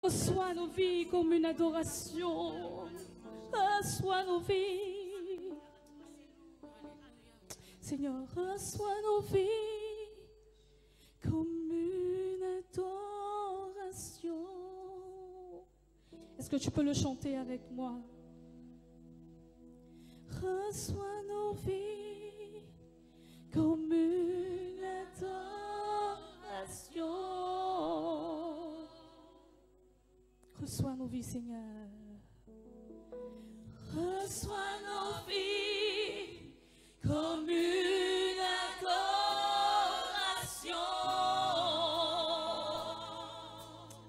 Reçois nos vies comme une adoration. Reçois nos vies. Seigneur, reçois nos vies comme une adoration. Est-ce que tu peux le chanter avec moi? Reçois nos vies comme une adoration. Reçois nos vies, Seigneur. Reçois nos vies comme une adoration.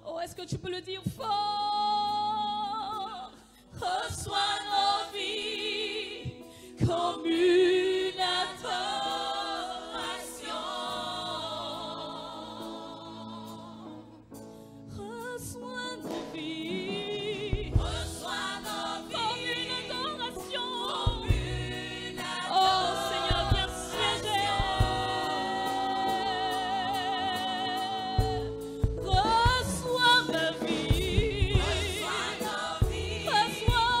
Oh, est-ce que tu peux le dire fort? Reçois nos vies comme une adoration. Reçois nos vies. Reçois nos vies comme une adoration. Oh Seigneur, viens siéger. Reçois ma vie. Reçois nos vies. Reçois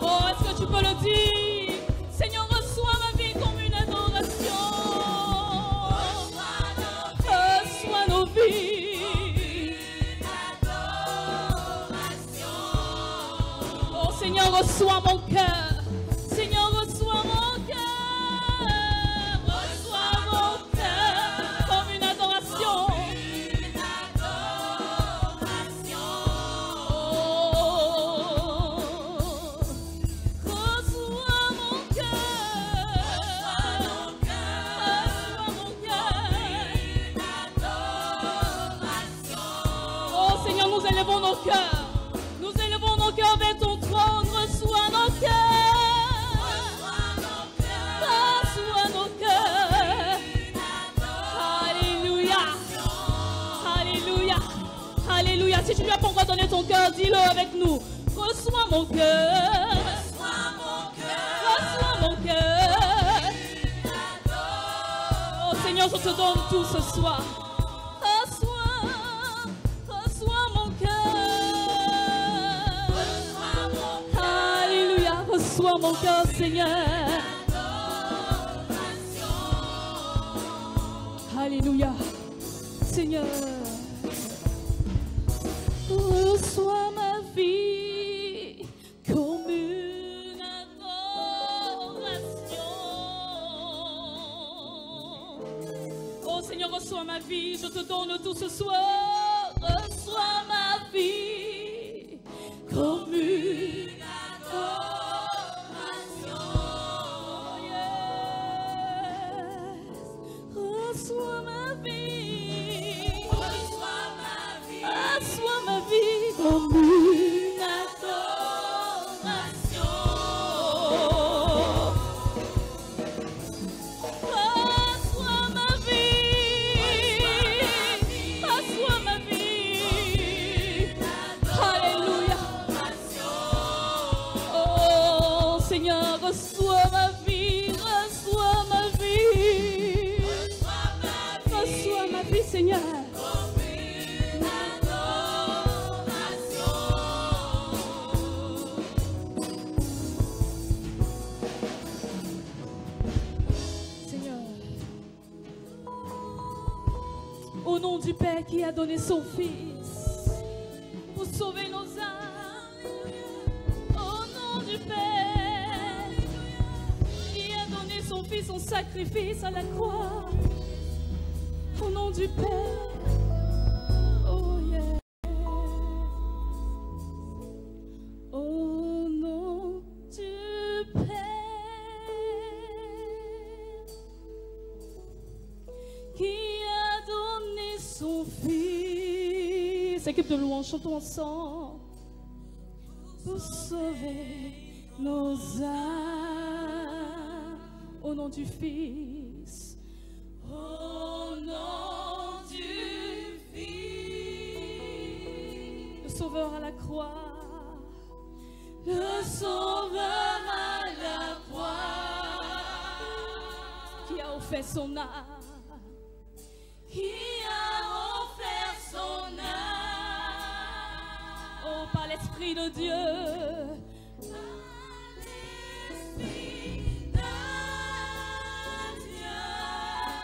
oh, est-ce que tu peux le dire? Seigneur, reçois ma vie comme une adoration. Reçois nos vies. Oh Seigneur, reçois mon cœur. Seigneur, reçois mon cœur. Reçois mon cœur comme une adoration. Reçois mon cœur. Reçois mon cœur. Oh Seigneur, nous élevons nos cœurs. Nous élevons nos cœurs vers ton trône. Reçois nos cœurs. Reçois nos cœurs. Alléluia. Alléluia. Alléluia. Si tu lui as pas encore donné ton cœur, dis-le avec nous. Reçois mon cœur. Reçois mon cœur. Oh Seigneur, je te donne tout ce soir. Reçois mon cœur. Alléluia. Reçois mon cœur, Seigneur. Alléluia. Seigneur. Reçois ma vie comme une adoration. Oh Seigneur, reçois ma vie, je te donne tout ce soir. Reçois ma vie comme une adoration. Yes. Reçois ma vie. Reçois ma vie comme une adoration. Reçois ma vie. Reçois ma vie. Alléluia. Oh Seigneur, reçois ma vie. Reçois ma vie. Reçois ma vie, Seigneur. Au nom du Père qui a donné son Fils pour sauver nos âmes. Au nom du Père qui a donné son Fils en sacrifice à la croix. Au nom du Père. Oh yeah. Au nom du Père qui a donné son Fils. Équipe de louange, chantons ensemble. Pour sauver nos âmes. Au nom du Fils. Au nom du Fils. Le Sauveur à la croix. Le Sauveur à la croix. Qui a offert son âme. l'Esprit de Dieu.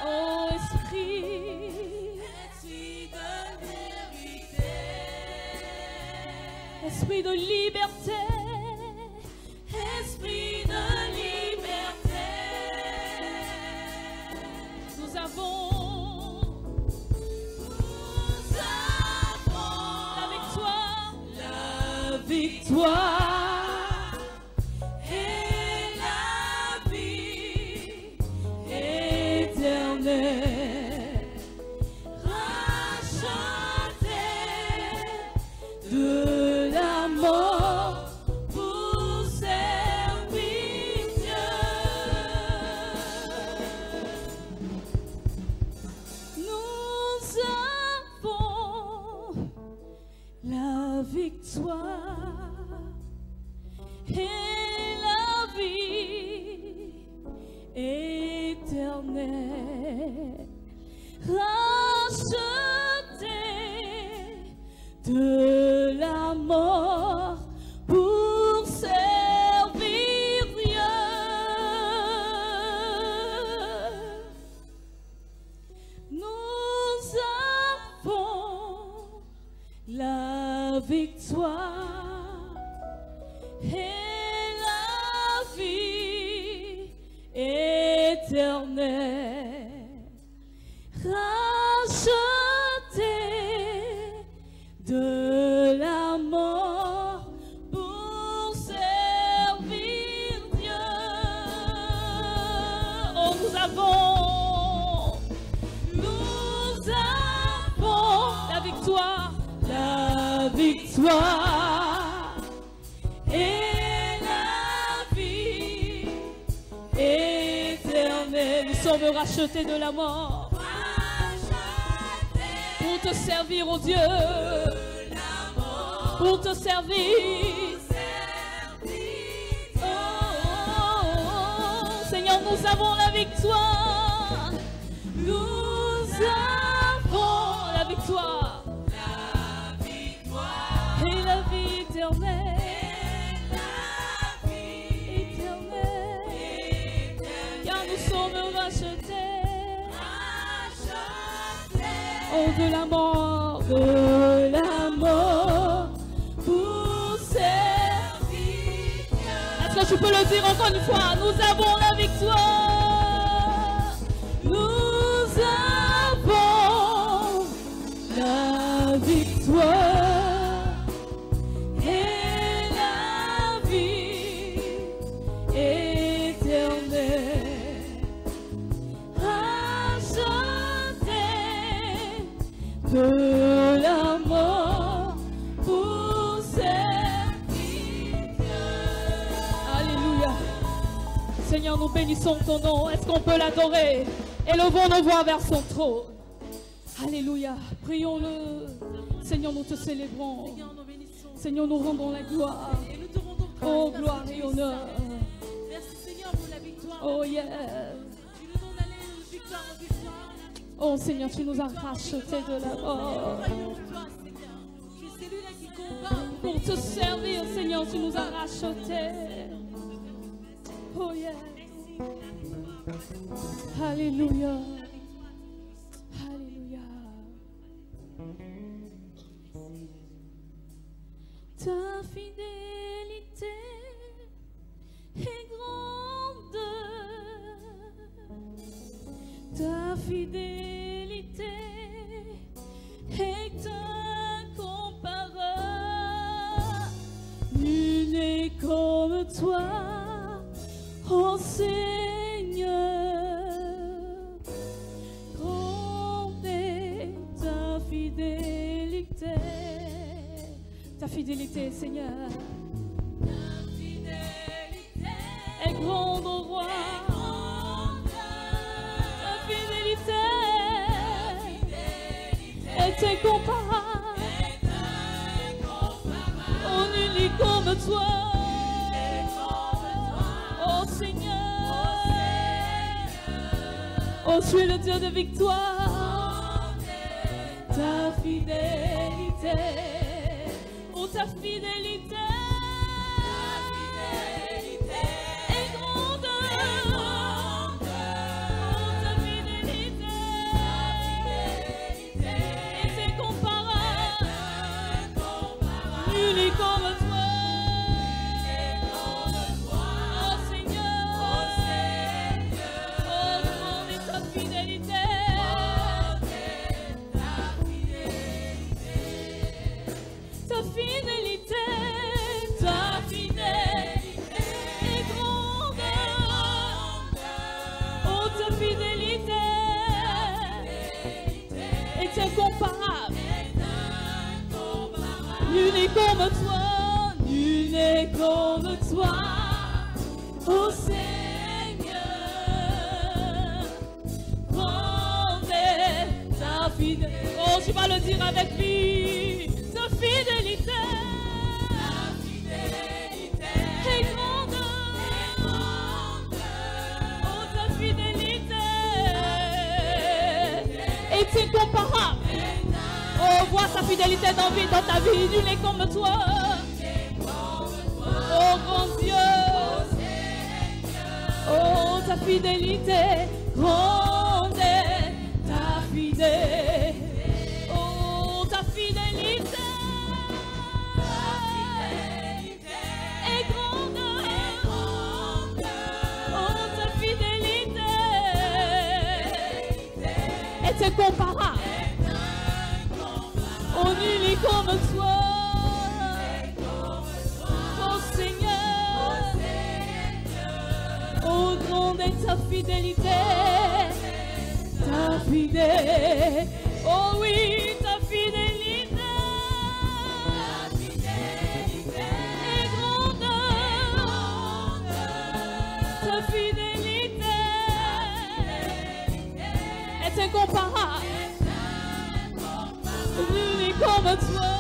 Oh Esprit, Esprit de liberté, Esprit de liberté, nous avons la victoire, la victoire et la vie éternelle, rachetée de la mort pour servir Dieu. Nous avons la victoire et la vie éternelle, rachetée de la mort pour servir Dieu. Nous avons la victoire et la vie éternelle, rachetée de la mort pour servir Dieu. Oh, nous avons la victoire, et la vie éternelle. Nous sommes rachetés de la mort pour te servir, oh Dieu, pour te servir. Oh, oh, oh. Seigneur, nous avons la victoire. Nous avons la victoire. Et la vie éternelle, éternelle, car nous sommes rachetés, oh, de la mort, pour servir Dieu. Est-ce que tu peux le dire encore une fois? Nous avons la victoire, nous avons la victoire. De la mort pour servir Dieu. Alléluia. Seigneur, nous bénissons ton nom. Est-ce qu'on peut l'adorer? Élevons nos voix vers son trône. Alléluia. Prions-le. Seigneur, nous te célébrons. Seigneur, nous rendons la gloire. Oh, gloire et honneur. Merci Seigneur pour la victoire. Oh, yeah. Tu nous donnes d'aller de victoire en victoire. Oh Seigneur, tu nous as rachetés de la mort. Tu es celui-là qui combat. Pour te servir, Seigneur, tu nous as rachetés. Oh yeah. Alléluia. Alléluia. Ta fidélité est grande. Ta fidélité est incomparable. Nul n'est comme toi, ô Seigneur. Grande est ta fidélité. Ta fidélité, Seigneur. Ta fidélité est grande, ô roi. Est incomparable, oh, nul n'est comme toi, oh Seigneur, oh tu es le Dieu de victoire, ta fidélité, oh ta ta fidélité est grande. Oh, ta fidélité est incomparable. Nul n'est comme toi. Incomparable. Nul n'est comme toi, nul n'est comme toi, ô Seigneur. Grande est ta fidélité. Oh, tu vas le dire avec lui. Ta fidélité est grande. Oh, ta fidélité est incomparable. Oh, vois sa fidélité dans ta vie, nul n'est comme toi. Oh, grand Dieu. Oh, ta fidélité, grande est ta fidélité. Oh, ta fidélité est grande. Oh, ta fidélité est incomparable. Oh, nul n'est comme toi, oh Seigneur. Oh, grande est ta fidélité, ta fidélité. Oh oui, ta fidélité est grande. Ta fidélité est incomparable. Nul n'est comme toi,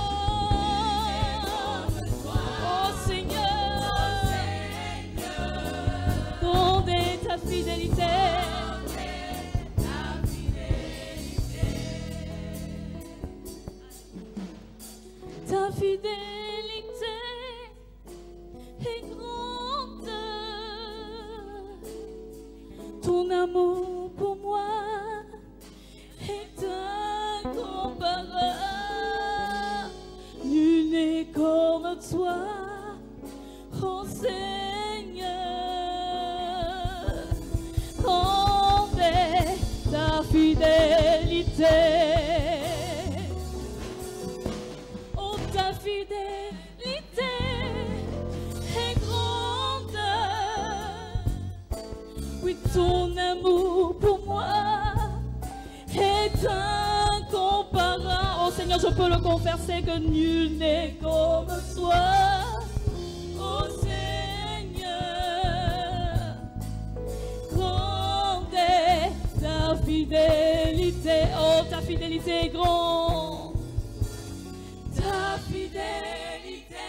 oh Seigneur. Grande est ta fidélité. Ta fidélité est grande. Ton amour pour moi est incomparable. Nul n'est comme toi, oh Seigneur. Grande est ta fidélité. Oh, ta fidélité est grande. Oui, ton amour pour moi est incomparable. Oh Seigneur, je peux le confesser que nul n'est comme toi, oh Seigneur. Grande est ta fidélité. Oh, ta fidélité est grande. Ta fidélité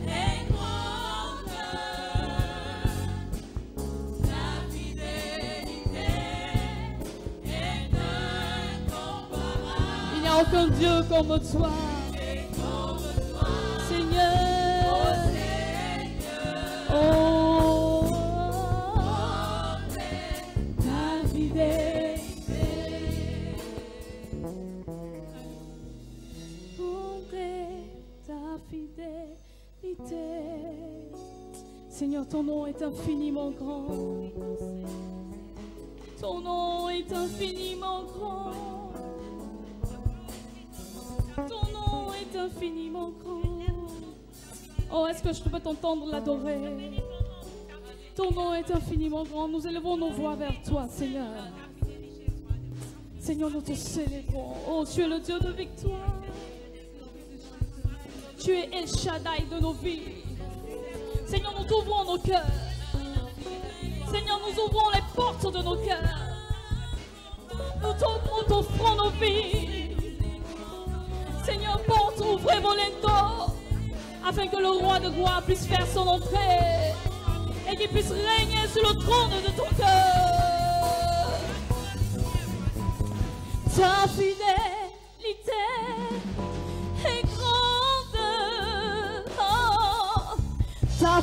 est grande. Ta fidélité est incomparable. Il n'y a aucun Dieu comme toi, Seigneur. Oh, ta fidélité. Ta fidélité. Seigneur, ton nom est infiniment grand. Ton nom est infiniment grand. Ton nom est infiniment grand. Oh, est-ce que je peux t'entendre l'adorer? Ton nom est infiniment grand. Nous élevons nos voix vers toi, Seigneur. Seigneur, nous te célébrons. Oh, tu es le Dieu de victoire. Tu es El Shaddai de nos vies. Seigneur, nous t'ouvrons nos cœurs. Seigneur, nous ouvrons les portes de nos cœurs. Nous t'offrons nos vies. Seigneur, porte, ouvrez vos linteaux, afin que le roi de gloire puisse faire son entrée et qu'il puisse régner sur le trône de ton cœur. Ta fidélité est grande.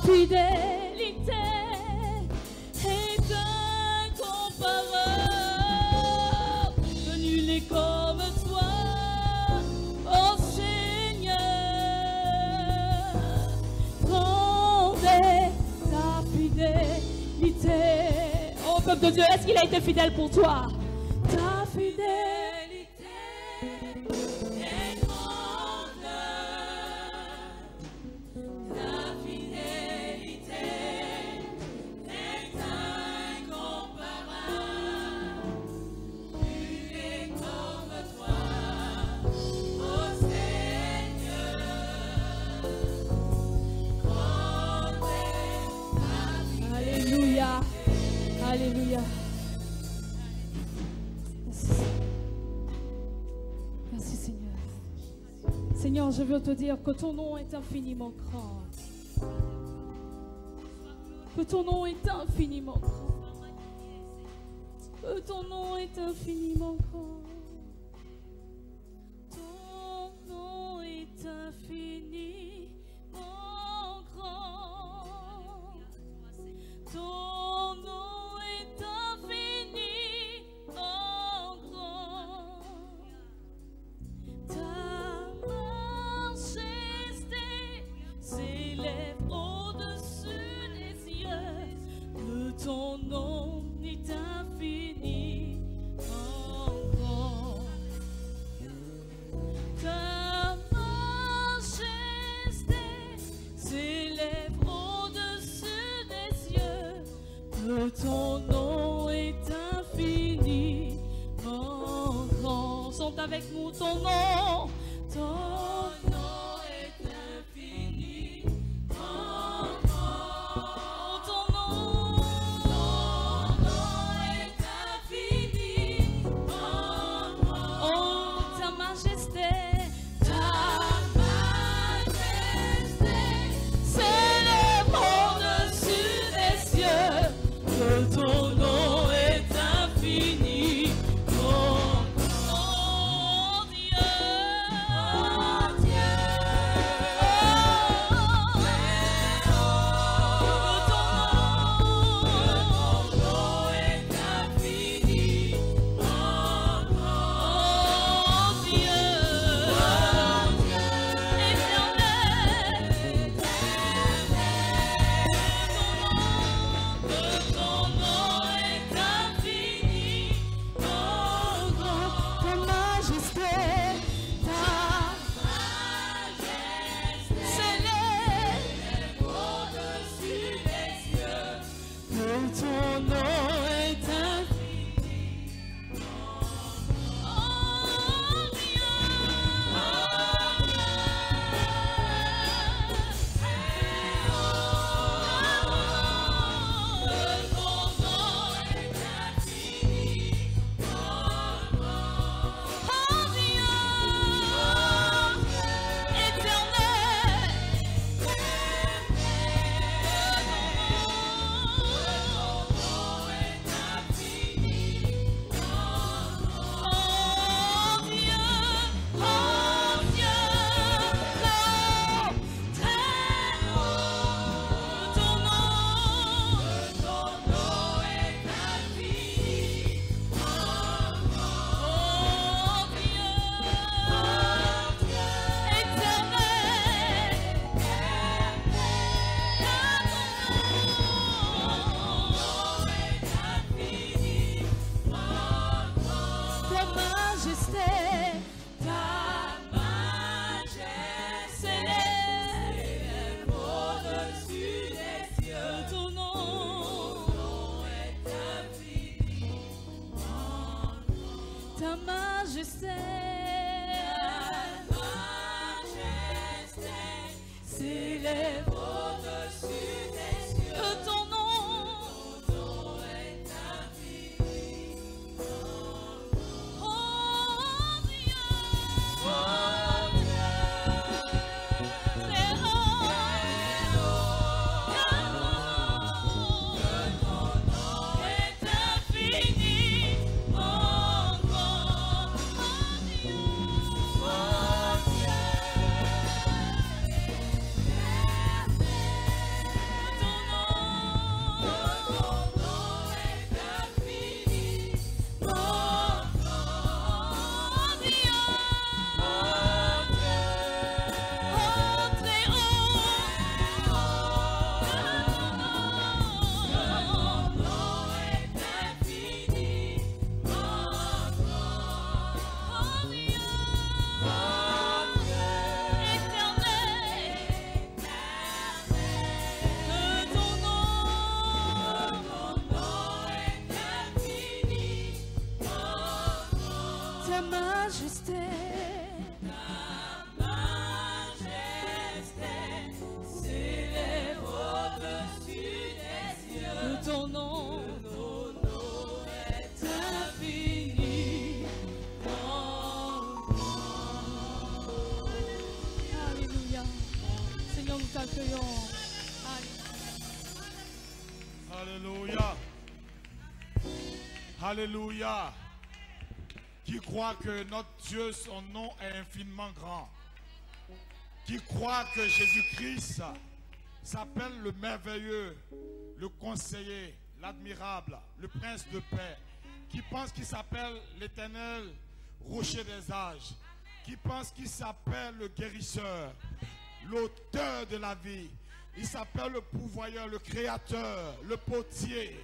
fidélité est incomparable. Nul n'est comme toi, oh Seigneur. Grande est ta fidélité. Oh peuple de Dieu, est-ce qu'il a été fidèle pour toi? Ta fidélité est grande. Ta fidélité est incomparable. Nul n'est comme toi, oh Seigneur. Grande est ta fidélité. Alléluia. Alléluia. Merci Seigneur. Seigneur, je veux te dire que ton nom est infiniment grand. Que ton nom est infiniment grand. Que ton nom est infiniment grand. Ton nom est infiniment grand. Ton nom est infiniment grand. Ta majesté s'élève au-dessus des cieux. Que ton nom est infiniment grand. Ta majesté s'élève au-dessus des cieux. Que ton nom est infiniment grand. Chante avec nous ton nom. Ton nom est infiniment grand. Ton nom est infiniment grand. Oh, ta majesté. Ta majesté s'élève au-dessus des cieux. Que ton nom est infini. Oh Dieu, ta majesté. Ta majesté s'élève au-dessus des cieux. Ton nom Est infini. Alléluia. Seigneur, nous t'accueillons. Alléluia. Alléluia. Qui croit que notre Dieu, son nom est infiniment grand. Qui croit que Jésus-Christ s'appelle le merveilleux, le conseiller, l'admirable, le prince de paix. Qui pense qu'il s'appelle l'éternel rocher des âges. Qui pense qu'il s'appelle le guérisseur, l'auteur de la vie. Il s'appelle le pourvoyeur, le créateur, le potier,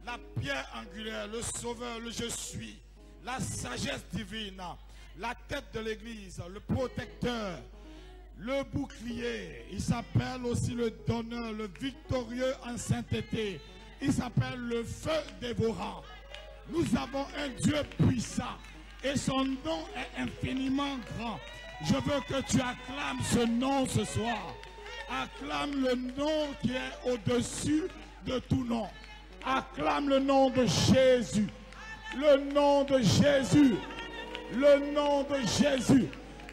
la pierre angulaire, le sauveur, le je suis, la sagesse divine, la tête de l'église, le protecteur, le bouclier. Il s'appelle aussi le donneur, le victorieux en sainteté. Il s'appelle le feu dévorant. Nous avons un Dieu puissant et son nom est infiniment grand. Je veux que tu acclames ce nom ce soir. Acclame le nom qui est au-dessus de tout nom. Acclame le nom de Jésus. Le nom de Jésus. Le nom de Jésus.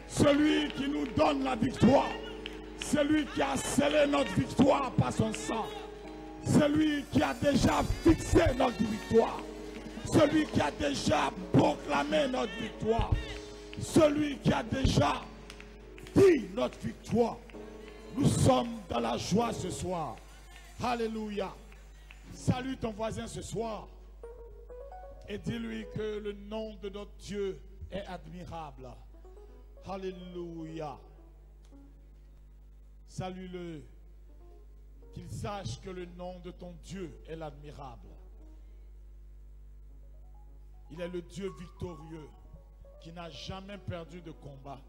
Celui qui nous donne la victoire. Celui qui a scellé notre victoire par son sang. Celui qui a déjà fixé notre victoire. Celui qui a déjà proclamé notre victoire. Celui qui a déjà dit notre victoire. Nous sommes dans la joie ce soir. Alléluia. Salue ton voisin ce soir. Et dis-lui que le nom de notre Dieu est admirable. Alléluia. Salue-le. Qu'il sache que le nom de ton Dieu est l'admirable. Il est le Dieu victorieux qui n'a jamais perdu de combat.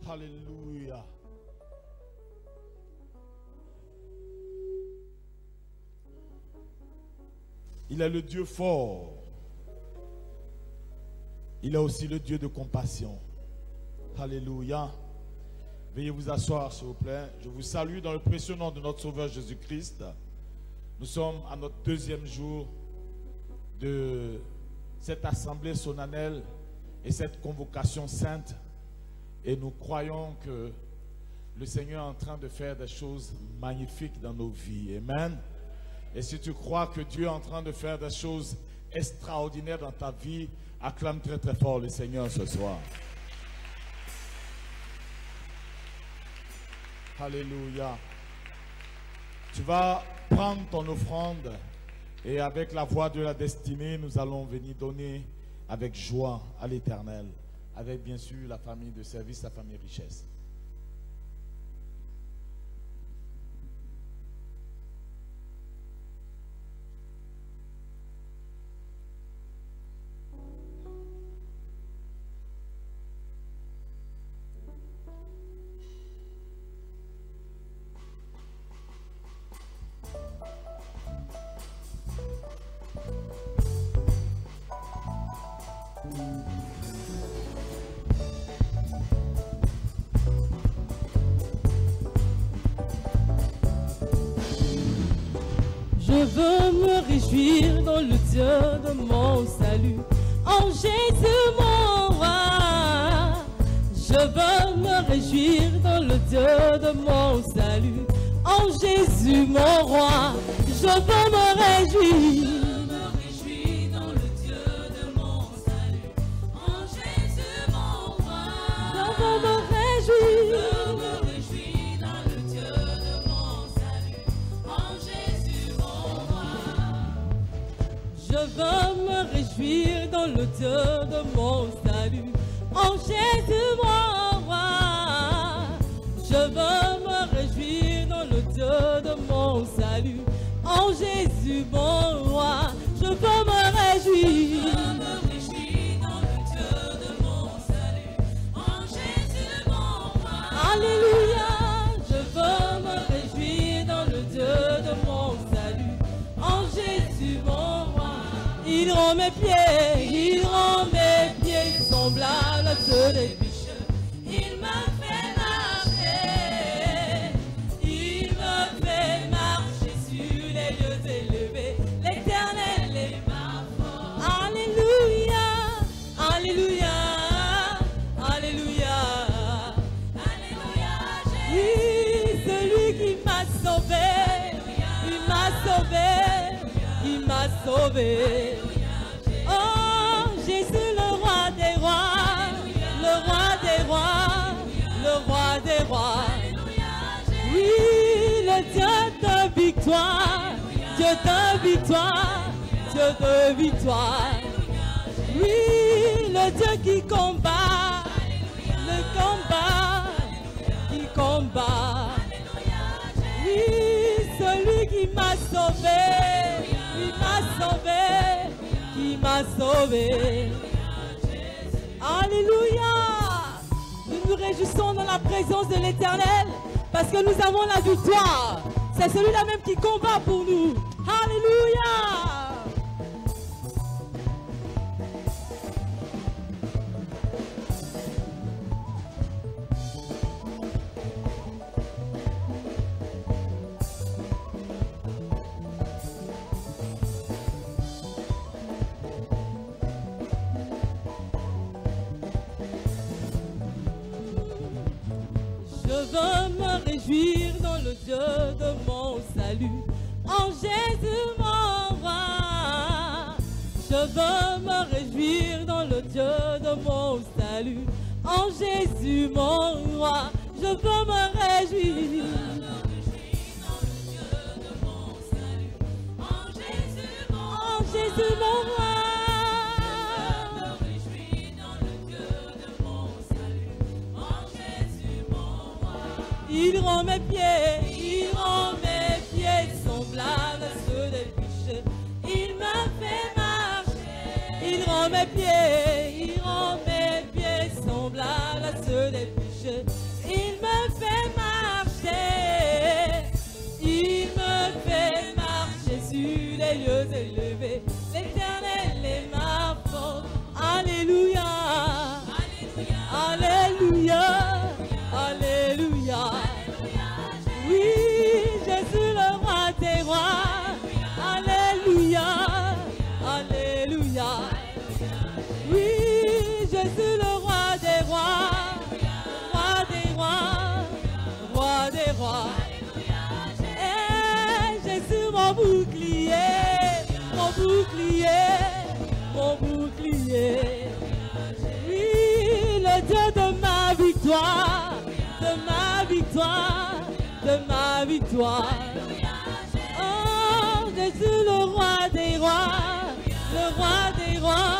Alléluia. Il est le Dieu fort. Il est aussi le Dieu de compassion. Alléluia. Veuillez vous asseoir, s'il vous plaît. Je vous salue dans le précieux nom de notre Sauveur Jésus-Christ. Nous sommes à notre deuxième jour de cette assemblée solennelle et cette convocation sainte. Et nous croyons que le Seigneur est en train de faire des choses magnifiques dans nos vies. Amen. Et si tu crois que Dieu est en train de faire des choses extraordinaires dans ta vie, acclame très très fort le Seigneur ce soir. Alléluia. Tu vas prendre ton offrande et avec la voix de la destinée, nous allons venir donner avec joie à l'Éternel, avec bien sûr la famille de service, la famille richesse. Je veux me réjouir dans le Dieu de mon salut, en Jésus mon roi. Je veux me réjouir dans le Dieu de mon salut, en Jésus mon roi. Je veux me réjouir. Dans le Dieu de mon salut, en Jésus mon roi. Je veux me réjouir. Dans le Dieu de mon salut, en Jésus mon roi. Je veux me réjouir dans le Dieu de mon salut, en Jésus mon roi. Je veux me réjouir dans le Dieu de mon salut, en Jésus mon roi. Je veux me réjouir. Dans le Dieu de mon salut, en Jésus mon roi. Alléluia. Je veux me réjouir dans le Dieu de mon salut, en Jésus mon roi. Il rend mes pieds l'assaut des biches. Il me fait marcher. Il me fait marcher sur les lieux élevés. L'Éternel est ma force. Alléluia, Alléluia, Alléluia, Alléluia. Oui, celui qui m'a sauvé, il m'a sauvé, il m'a sauvé. Oh, Jésus, le roi des rois, le roi des rois, le roi des rois. Oui, le Dieu de victoire, Dieu de victoire, Dieu de victoire. Oui, le Dieu qui combat, le combat, qui combat. Oui, celui qui m'a sauvé, il m'a sauvé, qui m'a sauvé. Alléluia. Nous nous réjouissons dans la présence de l'Éternel parce que nous avons la victoire. C'est celui-là même qui combat pour nous. Alléluia. Je veux me réjouir dans le Dieu de mon salut, en Jésus mon roi. Je veux me réjouir dans le Dieu de mon salut, en Jésus mon roi. Je veux me réjouir. En Jésus mon roi. Il rend mes pieds semblables à ceux des biches. Il me fait marcher. Il rend mes pieds semblables à ceux des biches. Il me fait marcher. Il me fait marcher sur les lieux élevés. L'Éternel est ma force. Alléluia. Alléluia. Alléluia. Oui, Jésus le roi des rois. Alléluia. Alléluia. Oui, Jésus le roi des rois. Roi des rois. Roi des rois. Et Jésus mon bouclier. Mon bouclier. Mon bouclier. Oui, le Dieu de ma victoire. De ma victoire, de ma victoire. Oh, Jésus le roi des rois, le roi des rois,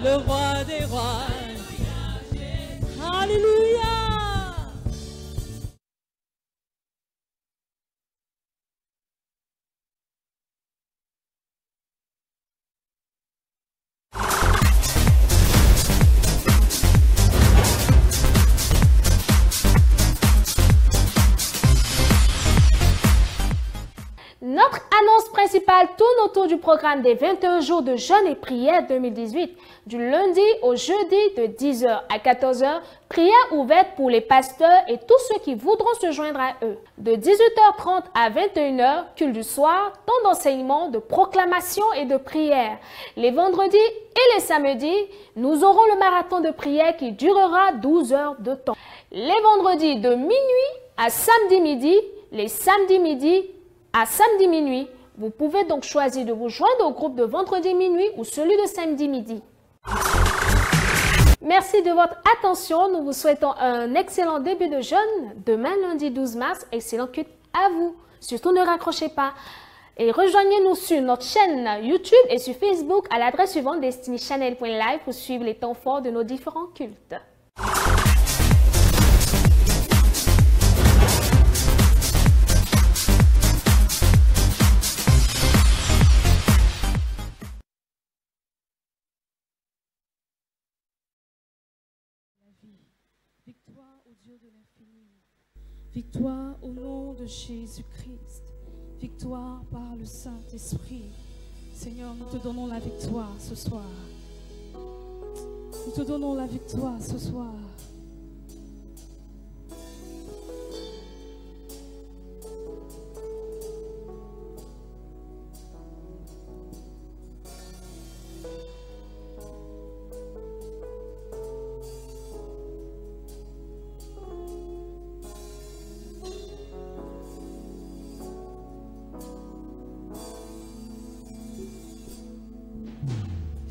le roi des rois. Alléluia. Notre annonce principale tourne autour du programme des 21 jours de jeûne et prière 2018. Du lundi au jeudi de 10h à 14h, prière ouverte pour les pasteurs et tous ceux qui voudront se joindre à eux. De 18h30 à 21h, culte du soir, temps d'enseignement, de proclamation et de prière. Les vendredis et les samedis, nous aurons le marathon de prière qui durera 12 heures de temps. Les vendredis de minuit à samedi midi, les samedis midi à samedi minuit. Vous pouvez donc choisir de vous joindre au groupe de vendredi minuit ou celui de samedi midi. Merci de votre attention. Nous vous souhaitons un excellent début de jeûne. Demain, lundi 12 mars, excellent culte à vous. Surtout ne raccrochez pas. Et rejoignez-nous sur notre chaîne YouTube et sur Facebook à l'adresse suivante destinychannel.live pour suivre les temps forts de nos différents cultes. Victoire au Dieu de l'infini. Victoire au nom de Jésus-Christ. Victoire par le Saint-Esprit. Seigneur, nous te donnons la victoire ce soir. Nous te donnons la victoire ce soir.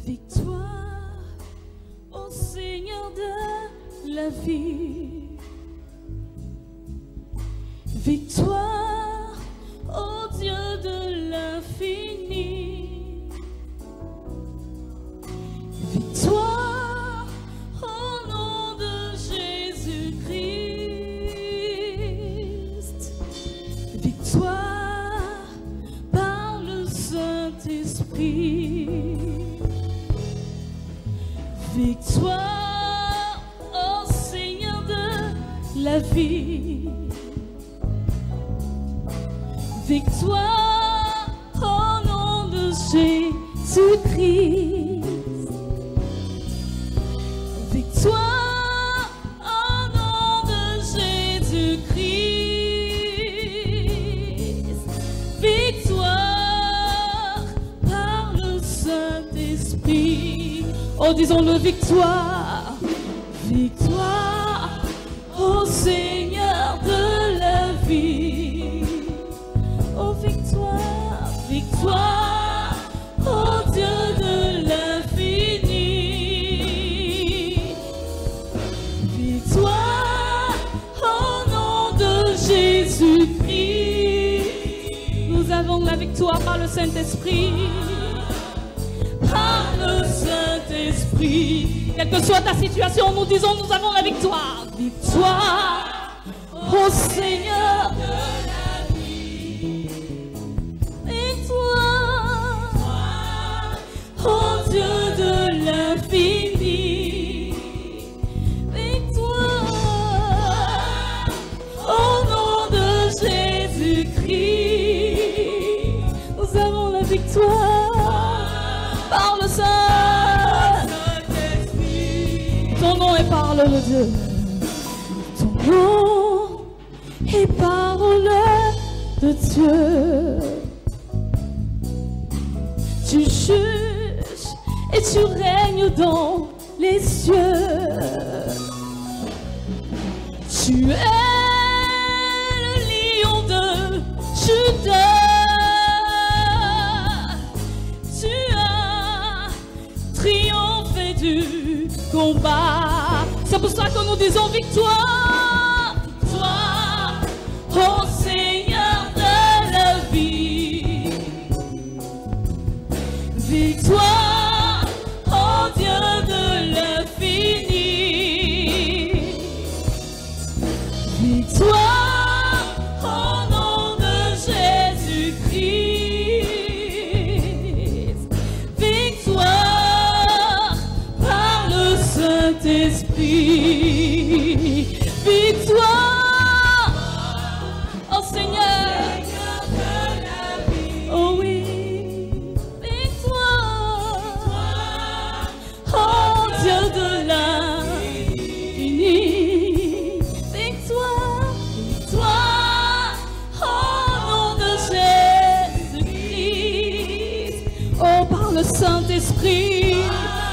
Victoire au Seigneur de la vie. Victoire au Dieu de l'infini. Victoire au nom de Jésus-Christ. Victoire par le Saint-Esprit. Victoire au Seigneur de la vie. Victoire au nom de Jésus-Christ. Victoire au nom de Jésus-Christ. Victoire par le Saint-Esprit. Oh, disons-le, victoire, victoire au Seigneur de la vie. Oh, victoire, victoire au Dieu de l'infini. Victoire au nom de Jésus-Christ. Nous avons la victoire par le Saint-Esprit. Par le Saint-Esprit. Quelle que soit ta situation, nous disons nous avons la victoire. Victoire au Seigneur de la vie. Victoire au Dieu de l'infini. Victoire au nom de Jésus-Christ. Nous avons la victoire. Par le Saint-Esprit. Ton nom est parole de Dieu. Ton nom est parole de Dieu. Tu juges et tu règnes dans les cieux. Tu es le lion de Juda. Triompher du combat. C'est pour ça que nous disons victoire, victoire au Seigneur de la vie. Victoire au Dieu de l'infini. Victoire au nom de Jésus-Christ. Victoire Saint-Esprit. Victoire au Seigneur de la vie. Oh oui, victoire au Dieu de l'infini. Victoire, victoire au nom de Jésus-Christ. Oh, par le Saint-Esprit.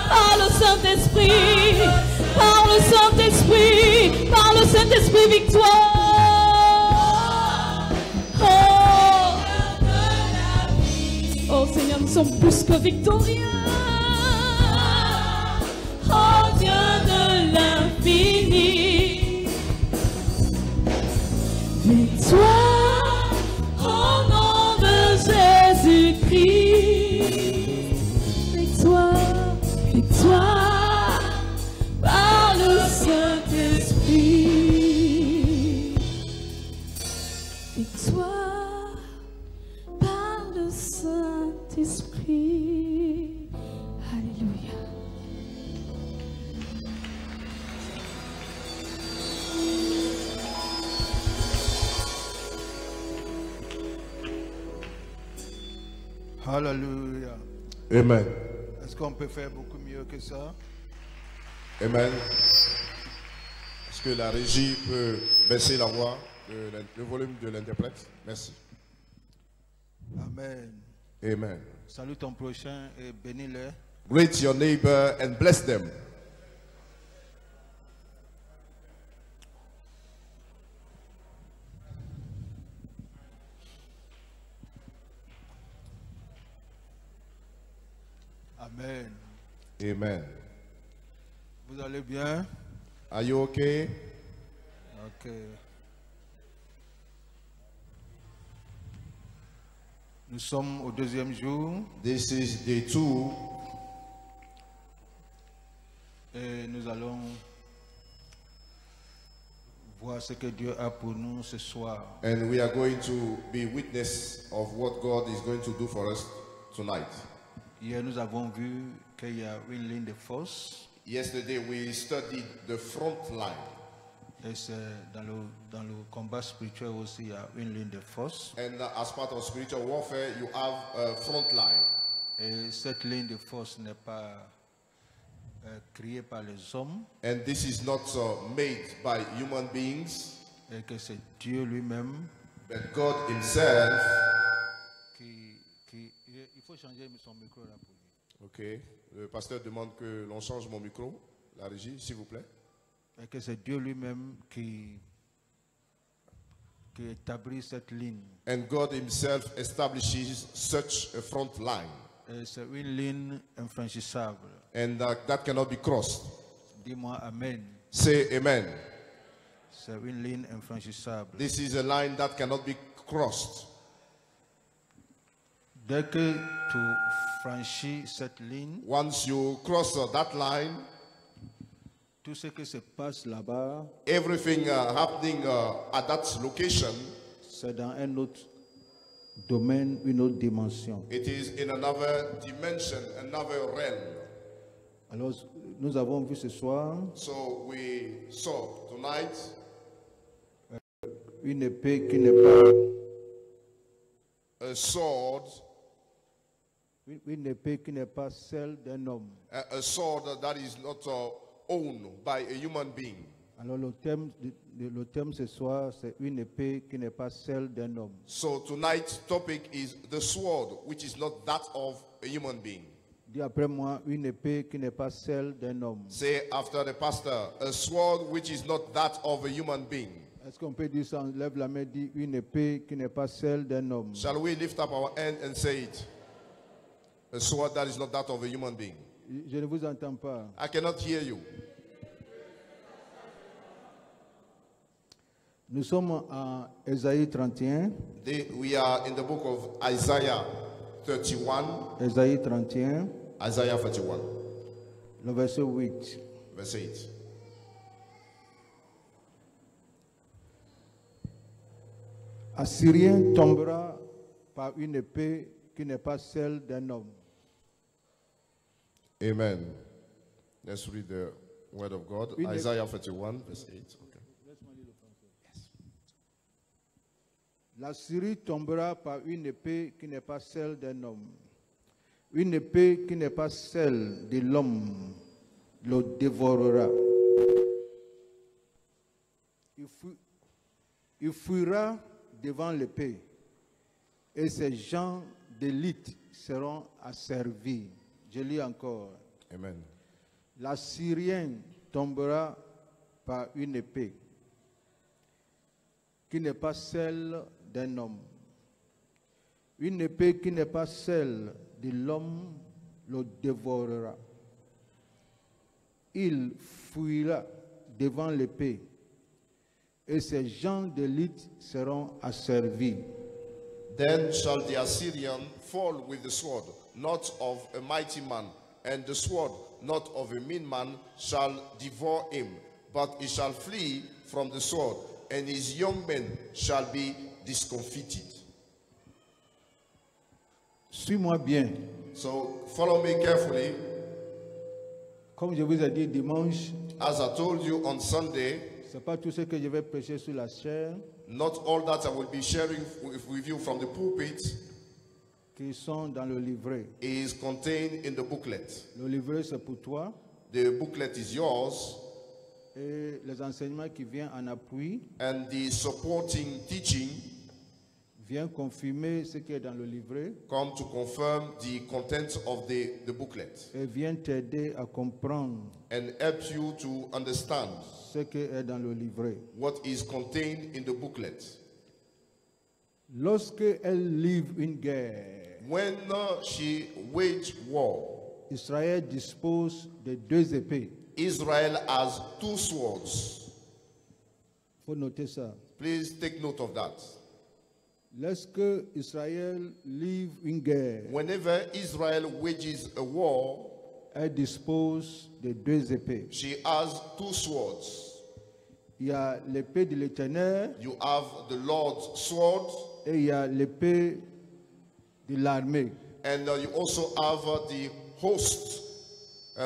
Par le Saint-Esprit, par le Saint-Esprit, par le Saint-Esprit, victoire. Oh Seigneur, nous sommes plus que victorieux. Oh Dieu de l'infini. Victoire au nom de Jésus-Christ. Victoire. Victoire par le Saint-Esprit. Victoire par le Saint-Esprit. Alléluia. Alléluia. Amen. Est-ce qu'on peut faire beaucoup mieux que ça? Amen. Est-ce que la régie peut baisser la voix, le volume de l'interprète? Merci. Amen. Amen. Salue ton prochain et bénis-le. Greet your neighbor and bless them. Amen. Amen. Vous allez bien? Are you okay? Ok. Nous sommes au deuxième jour This is day 2, et nous allons voir ce que Dieu a pour nous ce soir. and we are going to be witness of what God is going to do for us tonight. Hier, nous avons vu qu'il y a une ligne de force Yesterday we studied the front line, et c'est dans le combat spirituel aussi, il y a une ligne de force. and as part of spiritual warfare you have a front line, Et cette ligne de force n'est pas créée par les hommes, and this is not made by human beings, et que c'est Dieu lui-même but God himself. Il faut changer son micro là pour lui. Ok, le pasteur demande que l'on change mon micro, la régie, s'il vous plaît. Et que c'est Dieu lui-même qui établit cette ligne. And God himself establishes such a front line, Et c'est une ligne infranchissable. and that cannot be crossed. Dis-moi Amen. Say amen. C'est une ligne infranchissable. This is a line that cannot be crossed. Dès que tu franchis cette ligne, Once you cross that line, tout ce qui se passe là-bas, everything happening at that location, c'est dans un autre domaine, une autre dimension. it is in another dimension, another realm. Alors, nous avons vu ce soir So we saw tonight une épée qui n'est pas a sword, une épée qui n'est pas celle d'un homme. a sword that is not owned by a human being. Alors le thème ce soir, c'est une épée qui n'est pas celle d'un homme. So tonight's topic is the sword, which is not that of a human being. Dis après moi, une épée qui n'est pas celle d'un homme. Say after the pastor, a sword which is not that of a human being. Est-ce qu'on peut dire ça? On lève la main, dit une épée qui n'est pas celle d'un homme. Shall we lift up our hand and say it? A sword that is not that of a human being. Je ne vous entends pas. I cannot hear you. Nous sommes en Ésaïe 31. We are in the book of Isaiah 31. Ésaïe 31, Isaiah 31, le verset 8. verse 8. Assyrien tombera par une épée qui n'est pas celle d'un homme. Amen. Let's read the word of God. Une- Isaiah 31, verse 8. Okay. La Syrie tombera par une épée qui n'est pas celle d'un homme. Une épée qui n'est pas celle de l'homme le dévorera. Il fuira devant l'épée et ses gens d'élite seront asservis. Je lis encore. Amen. La Syrienne tombera par une épée qui n'est pas celle d'un homme. Une épée qui n'est pas celle de l'homme le dévorera. Il fuira devant l'épée et ses gens d'élite seront asservis. Then shall the Assyrian fall with the sword, not of a mighty man, and the sword, not of a mean man, shall devour him. But he shall flee from the sword, and his young men shall be discomfited. Suis-moi bien. So follow me carefully. Comme je vous ai dit dimanche, As I told you on Sunday, ce n'est pas tout ce que je vais prêcher sur la chair not all that I will be sharing with you from the pulpit qui sont dans le livret. is contained in the booklet. Le livret, c'est pour toi. The booklet is yours, et les enseignements qui viennent en appui and the supporting teaching viennent confirmer ce qui est dans le livret come to confirm the contents of the booklet et viennent t'aider à comprendre and help you to understand ce qui est dans le livret. what is contained in the booklet. Lorsque elle livre une guerre, When she waged war, Israël dispose de 2 épées. Israel has 2 swords. Il faut noter ça. Please take note of that. Lorsque Israël livre une guerre, Whenever Israel wages a war, elle dispose de 2 épées. she has 2 swords. Il y a l'épée de l'Éternel You have the Lord's sword, et il y a l'épée de l'armée. and you also have the host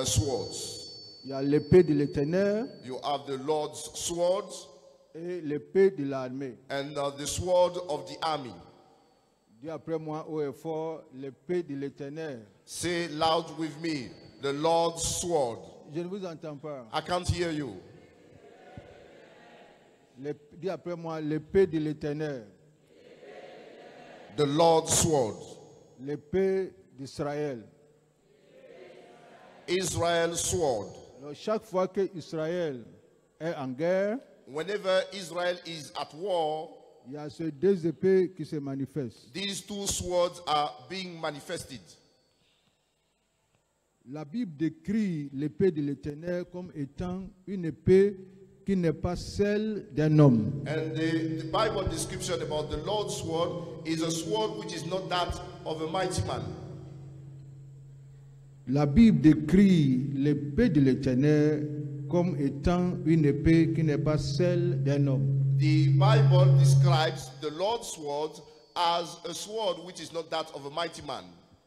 swords. Il y a l'épée de l'Éternel You have the Lord's sword et l'épée de l'armée. and the sword of the army. Dis après moi haut et fort, l'épée de l'Éternel. Say loud with me, the Lord's sword. Je ne vous entends pas. I can't hear you. Dis après moi, l'épée de l'Éternel. The Lord's sword. L'épée d'Israël. Israel's sword. Alors, chaque fois que Israël est en guerre, Whenever Israel is at war, il y a ces 2 épées qui se manifestent. these 2 swords are being manifested. La Bible décrit l'épée de l'Éternel comme étant une épée qui n'est pas celle d'un homme. And the Bible description about the Lord's sword is a sword which is not that of a mighty man. La Bible décrit l'épée de l'Éternel comme étant une épée qui n'est pas celle d'un homme. The Bible describes the Lord's sword as a sword which is not that of a mighty man.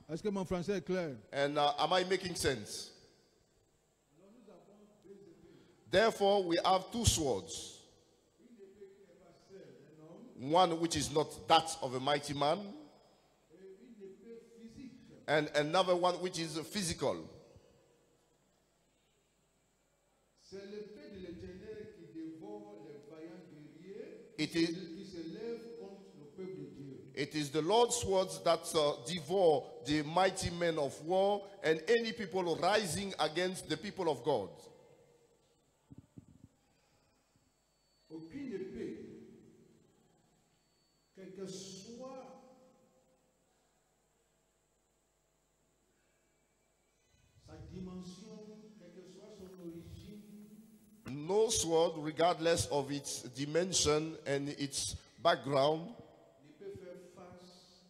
Est-ce que mon français est clair? And am I making sense? Therefore, we have 2 swords. One which is not that of a mighty man, and another one which is physical. C'est l'épée de l'Éternel qui dévore les vaillants guerriers It is, qui se lèvent contre le peuple de Dieu. it is the Lord's swords that devour the mighty men of war and any people rising against the people of God. Aucune épée, quelle que soit sa dimension, quelle que soit son origine, No sword, regardless of its dimension and its background, ne peut faire face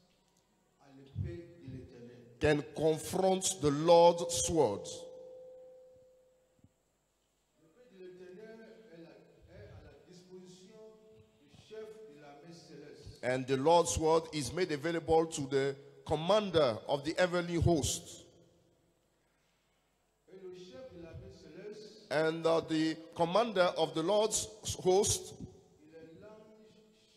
à l'épée de l'Éternel. can confront the Lord's sword. L'épée de l'Éternel est à la disposition du chef de l'armée céleste. And the Lord's sword is made available to the commander of the heavenly host. Et le chef de l'armée céleste, And the commander of the Lord's host il est l'ange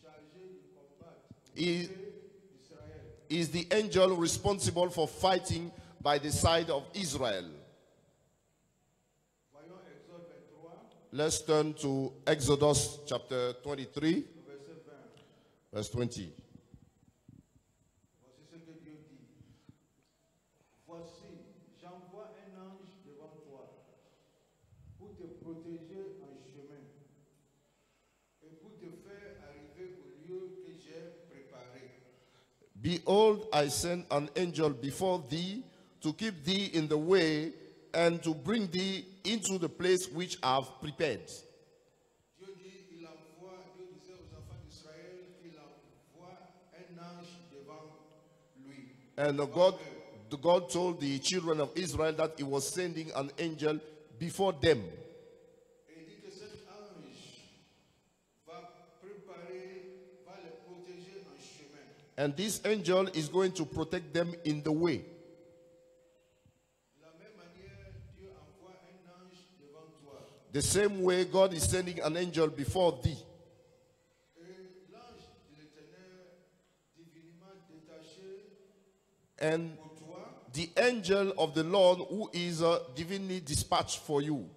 chargé de combattre is, d'Israël. is the angel responsible for fighting by the side of Israel. Voyons Exode 23, Let's turn to Exodus chapter 23, verset 20. verse 20. Voici ce que Dieu dit. Voici, j'envoie un ange devant toi pour te protéger en chemin et pour te faire arriver au lieu que j'ai préparé. Behold, I send an angel before thee to keep thee in the way and to bring thee into the place which I have prepared. Dieu disait aux enfants d'Israël qu'il envoie un ange devant lui. And God told the children of Israel that he was sending an angel before them. Et il dit que cet ange va les protéger en chemin. And this angel is going to protect them in the way. De la même manière, Dieu envoie un ange devant toi. The same way God is sending an angel before thee. Et l'ange de l'Éternel, divinement détaché And pour toi, the angel of the Lord who is divinely dispatched for you.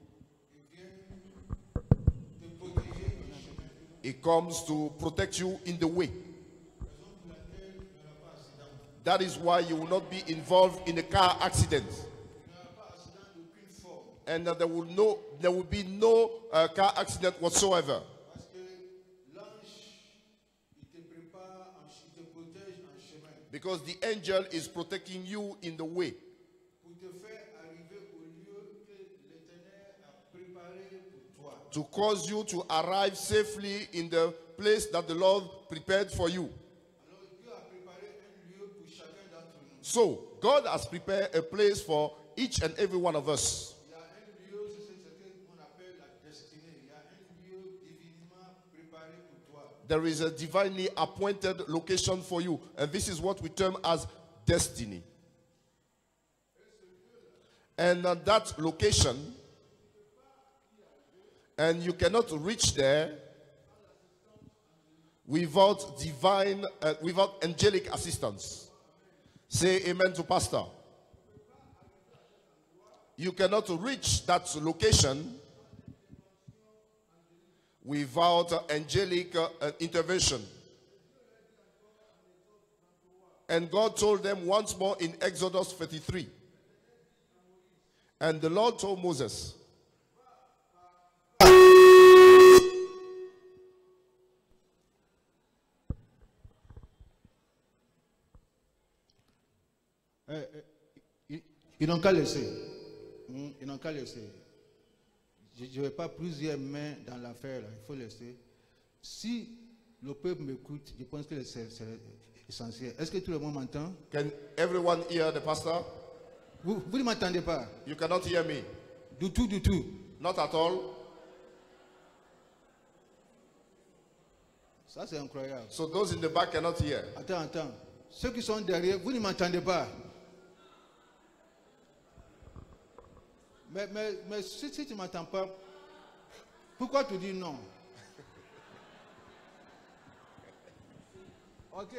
He comes to protect you in the way. That is why you will not be involved in a car accident. And there will be no car accident whatsoever. Because the angel is protecting you in the way. To cause you to arrive safely in the place that the Lord prepared for you. So, God has prepared a place for each and every one of us. There is a divinely appointed location for you, and this is what we term as destiny. And that location, and you cannot reach there without without angelic assistance. Say amen to Pastor. You cannot reach that location without angelic intervention. And God told them once more in Exodus 33. And the Lord told Moses, ils n'ont qu'à laisser. Ils n'ont qu'à laisser. Je ne vais pas plusieurs mains dans l'affaire, il faut laisser. Si le peuple m'écoute, je pense que c'est essentiel. Est-ce que tout le monde m'entend? Can everyone hear the pastor? Vous ne m'entendez pas? You cannot hear me. Du tout, du tout. Not at all. Ça, c'est incroyable. So those in the back cannot hear. Attends. Ceux qui sont derrière, vous ne m'entendez pas. Mais si tu ne m'entends pas, pourquoi tu dis non? Ok.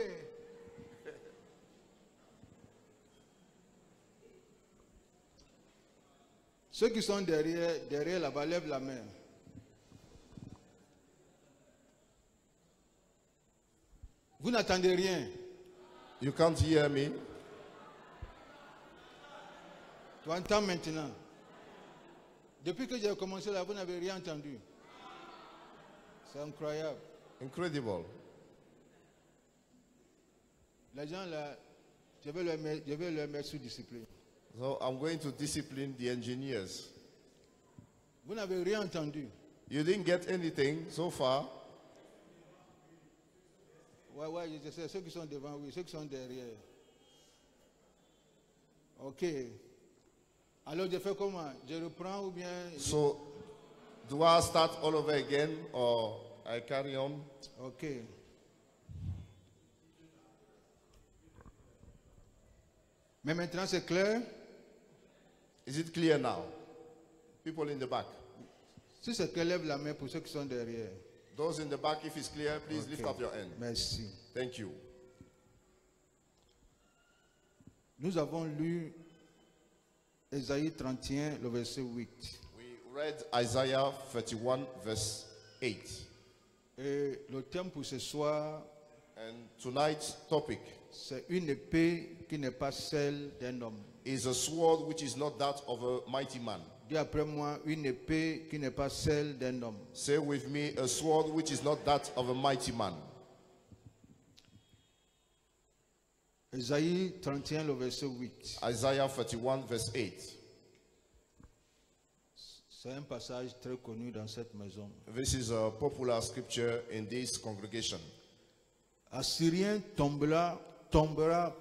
Ceux qui sont derrière là-bas, lèvent la main. Vous n'entendez rien. You can't hear me. Tu entends maintenant. Depuis que j'ai commencé là, vous n'avez rien entendu. C'est incroyable. Incredible. Les gens là, je vais leur mettre sous discipline. So I'm going to discipline the engineers. Vous n'avez rien entendu. You didn't get anything so far. Ouais, je sais, ceux qui sont devant, oui, ceux qui sont derrière. Ok. Alors je fais comment? Je reprends ou bien... So, do I start all over again or I carry on? Ok. Mais maintenant c'est clair? Is it clear now? People in the back. Si c'est clair, lève la main pour ceux qui sont derrière. Those in the back, if it's clear, please lift up your hand. Merci. Thank you. Nous avons lu Ésaïe 31, le verset 8. We read Isaiah 31, verse 8. Et le thème pour ce soir, And tonight's topic c'est une épée qui n'est pas celle d'un homme. is a sword which is not that of a mighty man. Dis après moi, une épée qui n'est pas celle d'un homme. Say with me, a sword which is not that of a mighty man. Ésaïe 31, le verset 8. Isaiah 31, verse 8. C'est un passage très connu dans cette maison. This is a popular scripture in this congregation. Assyrien tombera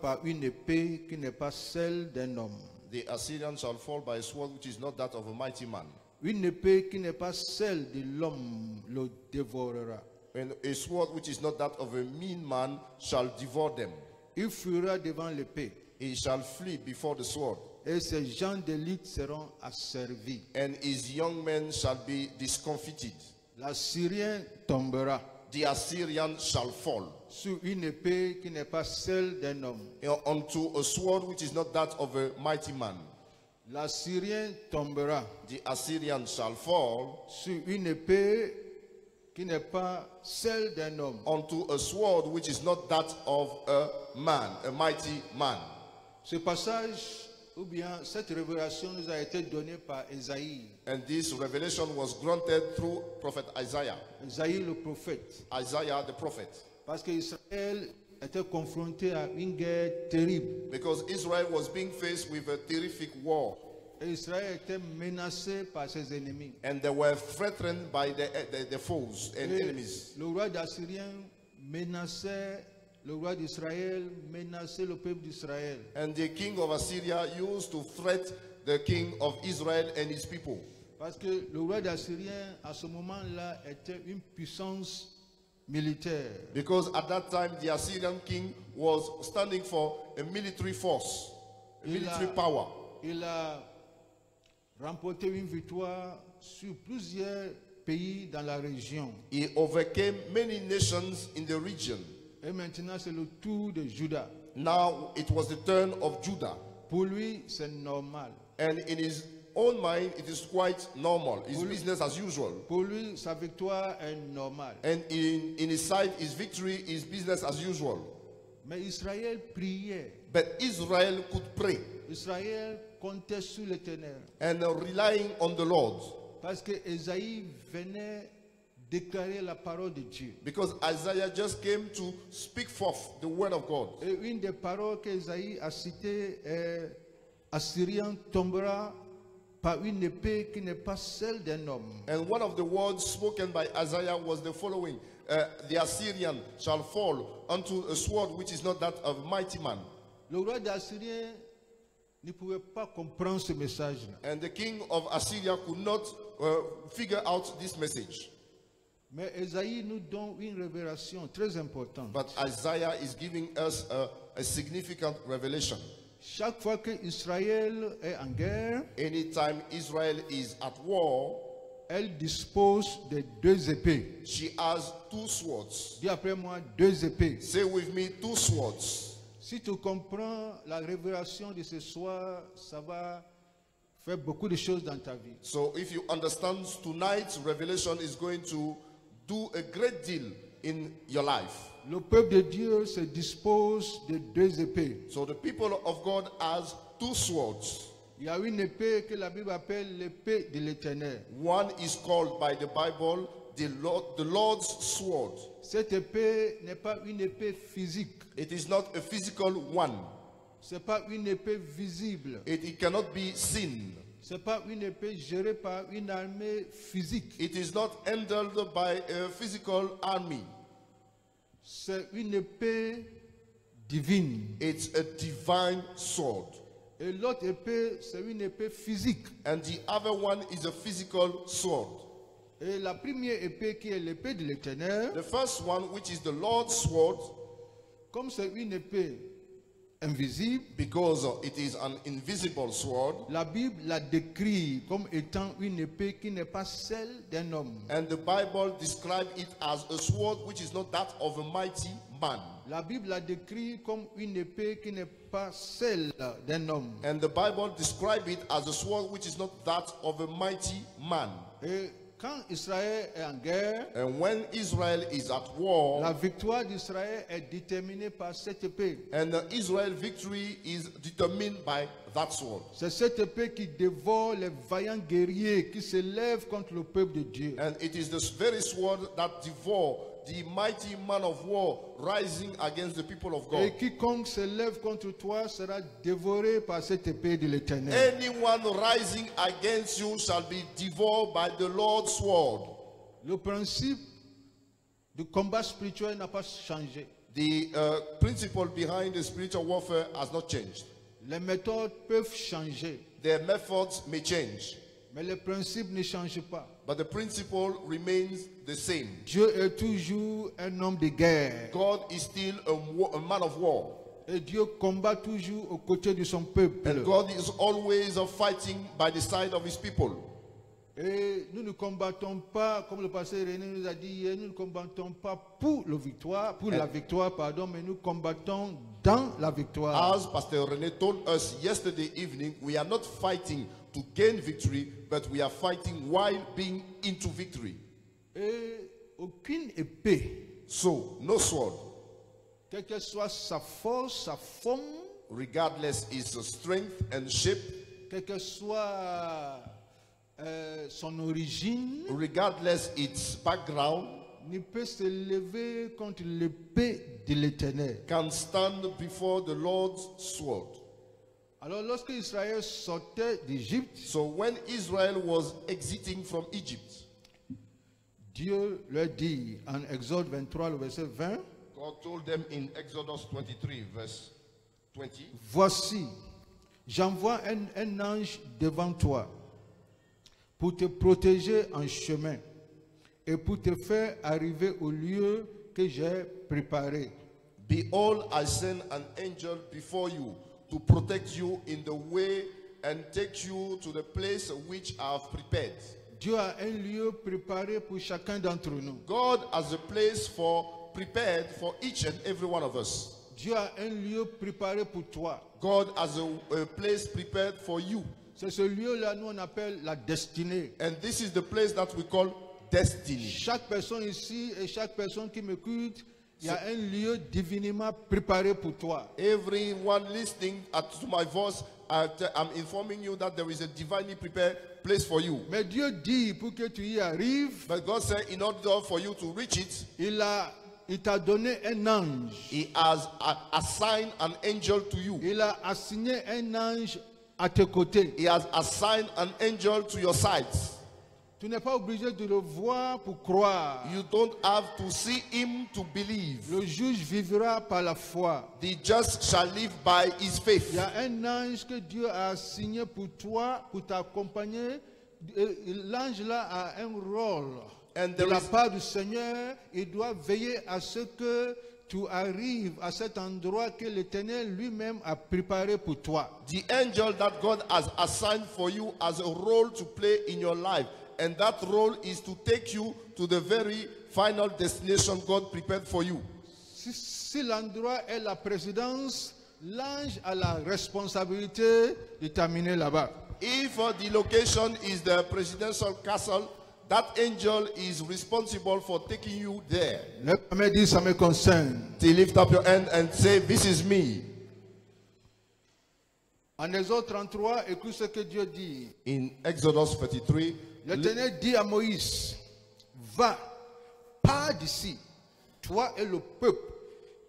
par une épée qui n'est pas celle d'un homme. The Assyrian shall fall by a sword which is not that of a mighty man. Une épée qui n'est pas celle de l'homme le dévorera. And a sword which is not that of a mean man shall devour them. Il fuira devant l'épée. He shall flee before the sword. Et ses gens d'élite seront asservis. And his young men shall be discomfited. L'Assyrien tombera. the Assyrian shall fall. sur une épée qui n'est pas celle d'un homme. Unto a sword which is not that of a mighty man. L'Assyrien tombera The Assyrian shall fall sur une épée qui n'est pas celle d'un homme. unto a sword which is not that of a man, a mighty man. Ce passage, ou bien cette révélation nous a été donnée par Esaïe. And this revelation was granted through prophet Isaiah. Esaïe le prophète. Isaiah the prophet. Parce qu'Israël était confronté à une guerre terrible. Because Israel was being faced with a terrific war. Et Israël était menacé par ses ennemis. And they were threatened by the foes and Et enemies. le roi d'Assyrien menaçait le roi d'Israël, menaçait le peuple d'Israël. And the king of Assyria used to threat the king of Israel and his people. Parce que le roi d'Assyrien, à ce moment-là, était une puissance militaire. Because at that time the Assyrian king was standing for a military force, a military power. Il a remporté une victoire sur plusieurs pays dans la région. He overcame many nations in the region. Et maintenant, c'est le tour de Juda. Now it was the turn of Judah. Pour lui, c'est normal. And in his own mind, it is quite normal. It's business as usual. Pour lui, sa victoire est normale. And in his sight, his victory is business as usual. Mais Israël priait. But Israel could pray Israël comptait sur l'Éternel. and relying on the Lord. Parce que Esaïe venait déclarer la parole de Dieu. Because Isaiah just came to speak forth the word of God. Et une des paroles qu'Esaïe a citées est Assyrien tombera par une épée qui n'est pas celle d'un homme. And one of the words spoken by Isaiah was the following. The Assyrian shall fall unto a sword which is not that of a mighty man. Le roi d'Assyrien ne pouvait pas comprendre ce message-là. And the king of Assyria could not figure out this message. Mais Esaïe nous donne une révélation très importante. But Isaiah is giving us a significant revelation. Chaque fois que Israël est en guerre, Anytime Israel is at war, elle dispose de deux épées. she has two swords. Dis après moi, deux épées. Say with me, two swords. Si tu comprends la révélation de ce soir, ça va faire beaucoup de choses dans ta vie. So if you understand tonight's revelation is going to do a great deal in your life. Le peuple de Dieu se dispose de deux épées. So the people of God has two swords. Il y a une épée que la Bible appelle l'épée de l'Éternel. One is called by the Bible the Lord's sword. Cette épée n'est pas une épée physique. It is not a physical one. Ce n'est pas une épée visible. It cannot be seen. Ce n'est pas une épée gérée par une armée physique. It is not handled by a physical army. C'est une épée divine. It's a divine sword. Et l'autre épée, c'est une épée physique. And the other one is a physical sword. Et la première épée qui est l'épée de l'Éternel, The first one, which is the Lord's sword, comme c'est une épée invisible, because it is an invisible sword, la Bible la décrit comme étant une épée qui n'est pas celle d'un homme. and the Bible describes it as a sword which is not that of a mighty man. La Bible la décrit comme une épée qui n'est pas celle d'un homme. And the Bible describes it as a sword which is not that of a mighty man. Et quand Israël est en guerre, And when Israel is at war, la victoire d'Israël est déterminée par cette épée. and the Israel victory is determined by that sword. C'est cette épée qui dévore les vaillants guerriers qui se lèvent contre le peuple de Dieu. And it is this very sword that devour the mighty man of war rising against the people of God. Et quiconque se lève contre toi sera dévoré par cette épée de l'Éternel. Anyone rising against you shall be devoured by the Lord's sword. Le principe du combat spirituel n'a pas changé. The principle behind the spiritual warfare has not changed. Les méthodes peuvent changer, Their methods may change, mais le principe ne change pas. but the principle remains the same. Dieu est toujours un homme de guerre. God is still a man of war. Et Dieu combat toujours aux côtés de son peuple. And God is always fighting by the side of his people. Et nous ne combattons pas, comme le pasteur René nous a dit hier, nous ne combattons pas pour la victoire, mais nous combattons dans la victoire. As Pastor René told us yesterday evening, we are not fighting to gain victory, but we are fighting while being into victory. Et aucune épée, So, no sword, quelle que soit sa force, sa forme, regardless its strength and shape, quelle que soit son origine, regardless its background, ne peut se lever contre l'épée de l'Éternel. can stand before the Lord's sword. Alors lorsque Israël sortait d'Égypte, So when Israel was exiting from Egypt, Dieu leur dit en Exode 23, le verset 20, God told them in Exodus 23, verse 20, voici, j'envoie un ange devant toi pour te protéger en chemin et pour te faire arriver au lieu que j'ai préparé. Behold, I send an angel before you to protect you in the way and take you to the place which I have prepared. Dieu a un lieu préparé pour chacun d'entre nous. God has a place prepared for each and every one of us. Dieu a un lieu préparé pour toi. God has a place prepared for you. C'est ce lieu-là, nous on appelle la destinée. And this is the place that we call destiny. Chaque personne ici et chaque personne qui m'écoute, il y a un lieu divinement préparé pour toi. Everyone listening to my voice, I'm informing you that there is a divinely prepared place for you. Mais Dieu dit, pour que tu y arrives, But God said, in order for you to reach it, il t'a donné un ange. He has assigned an angel to you. Il a assigné un ange à tes côtés. He has assigned an angel to your sides. Tu n'es pas obligé de le voir pour croire. You don't have to see him to believe. Le juge vivra par la foi. The just shall live by his faith. Il y a un ange que Dieu a assigné pour toi, pour t'accompagner. L'ange là a un rôle. And De there la is, part du Seigneur, il doit veiller à ce que tu arrives à cet endroit que l'Éternel lui-même a préparé pour toi. the angel that God has assigned for you has a role to play in your life. And that role is to take you to the very final destination God prepared for you. Si l'endroit est la présidence, l'ange a la responsabilité de t'amener là-bas. If the location is the presidential castle, that angel is responsible for taking you there. Le premier dit, ça me concerne. They lift up your hand and say, this is me. En Exode 33, écoute ce que Dieu dit. In Exodus 33, L'Éternel dit à Moïse, va, pars d'ici, toi et le peuple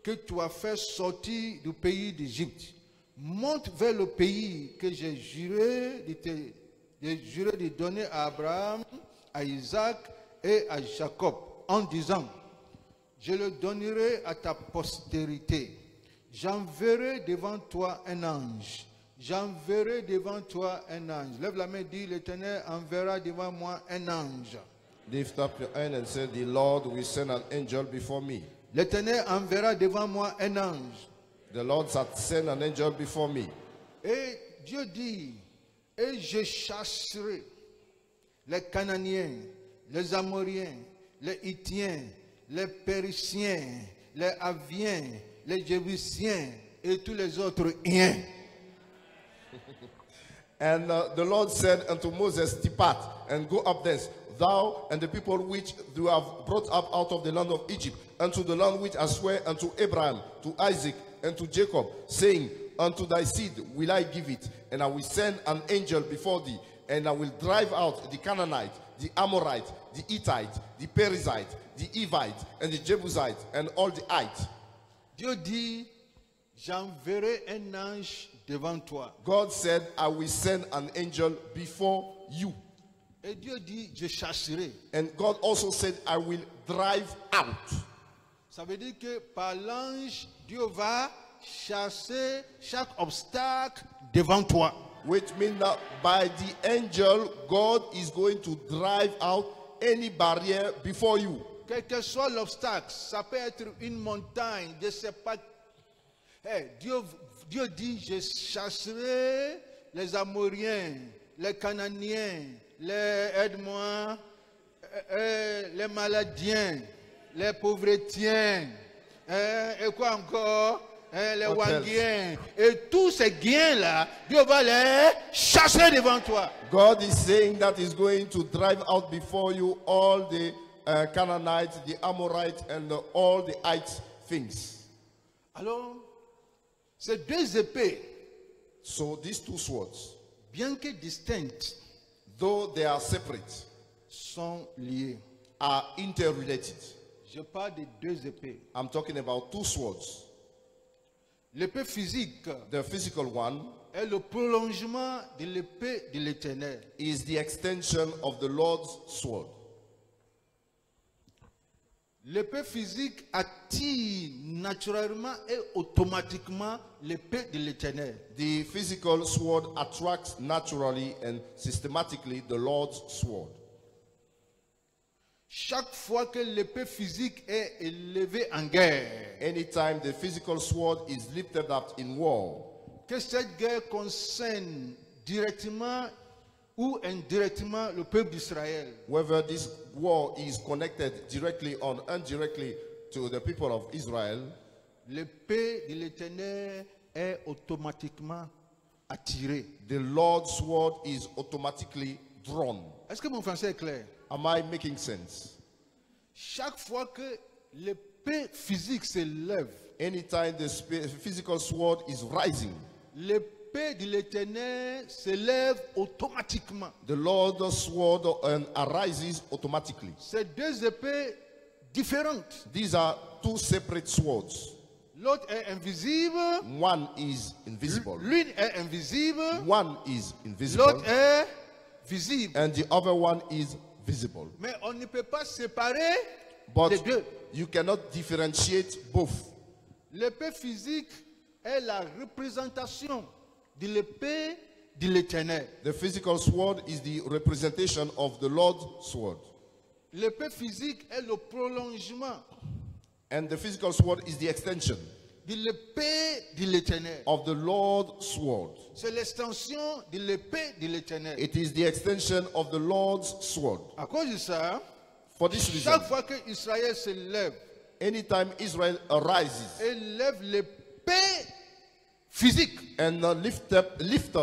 que tu as fait sortir du pays d'Égypte. Monte vers le pays que j'ai juré de donner à Abraham, à Isaac et à Jacob, en disant, je le donnerai à ta postérité. J'enverrai devant toi un ange. J'enverrai devant toi un ange. Lève la main, dis, l'Éternel enverra devant moi un ange. lift up your hand and say, the Lord will send an angel before me. L'Éternel enverra devant moi un ange. The Lord shall send an angel before me. Et Dieu dit, et je chasserai les Cananéens, les Amoriens, les Hittiens, les Périciens, les Aviens, les Jébusiens et tous les autres Hiens. And the Lord said unto Moses, depart and go up thence, thou and the people which thou have brought up out of the land of Egypt, unto the land which I swear unto Abraham, to Isaac, and to Jacob, saying, unto thy seed will I give it, and I will send an angel before thee, and I will drive out the Canaanite, the Amorite, the Hittite, the Perizzite, the Hivite, and the Jebusite, and all the Hites. Dieu dit, j'enverrai un ange devant toi. God said, I will send an angel before you. Et Dieu dit, je chasserai. And God also said, I will drive out. Ça veut dire que par l'ange, Dieu va chasser chaque obstacle devant toi. Which means that by the angel, God is going to drive out any barrier before you. Quel que soit l'obstacle, ça peut être une montagne, je ne sais pas. Hey, Dieu dit, je chasserai les Amoriens, les Cananéens, les aide-moi, les maladiens, les pauvrétiens, et quoi encore, les What wanguiens, et tous ces gains-là, Dieu va les chasser devant toi. God is saying that He's going to drive out before you all the Canaanites, the Amorites, and all the Hites things. Alors, ces deux épées, So these two swords, bien que distinctes, though they are separate, sont liées. are interrelated. Je parle de deux épées. I'm talking about two swords. L'épée physique The physical one est le prolongement de l'épée de l'Éternel. is the extension of the Lord's sword. L'épée physique attire naturellement et automatiquement l'épée de l'Éternel. The physical sword attracts naturally and systematically the Lord's sword. Chaque fois que l'épée physique est élevée en guerre, Anytime the physical sword is lifted up in war, que cette guerre concerne directement ou indirectement le peuple d'Israël, whether this war is connected directly or indirectly to the people of Israel, l'épée de l'Éternel est automatiquement attirée. the Lord's sword is automatically drawn. Est-ce que mon français est clair? Am I making sense? Chaque fois que l'épée physique s'élève, Anytime the physical sword is rising, l'épée de l'Éternel s'élève automatiquement. the Lord's sword arises automatically. C'est deux épées différentes. These are two separate swords. L'autre est invisible, One is invisible. l'une est invisible, One is invisible. l'autre est visible. And the other one is visible. Mais on ne peut pas séparer But les deux. you cannot differentiate both. L'épée physique est la représentation de l'épée de l'Éternel. The physical sword is the representation of the Lord's sword. L'épée physique est le prolongement And the physical sword is the extension de l'épée de l'Éternel. of the Lord's sword. C'est l'extension de l'épée de l'Éternel. It is the extension of the Lord's sword. À cause de ça, For this reason, chaque fois que Israël se lève, anytime Israel arises élève l'épée physique, and lift up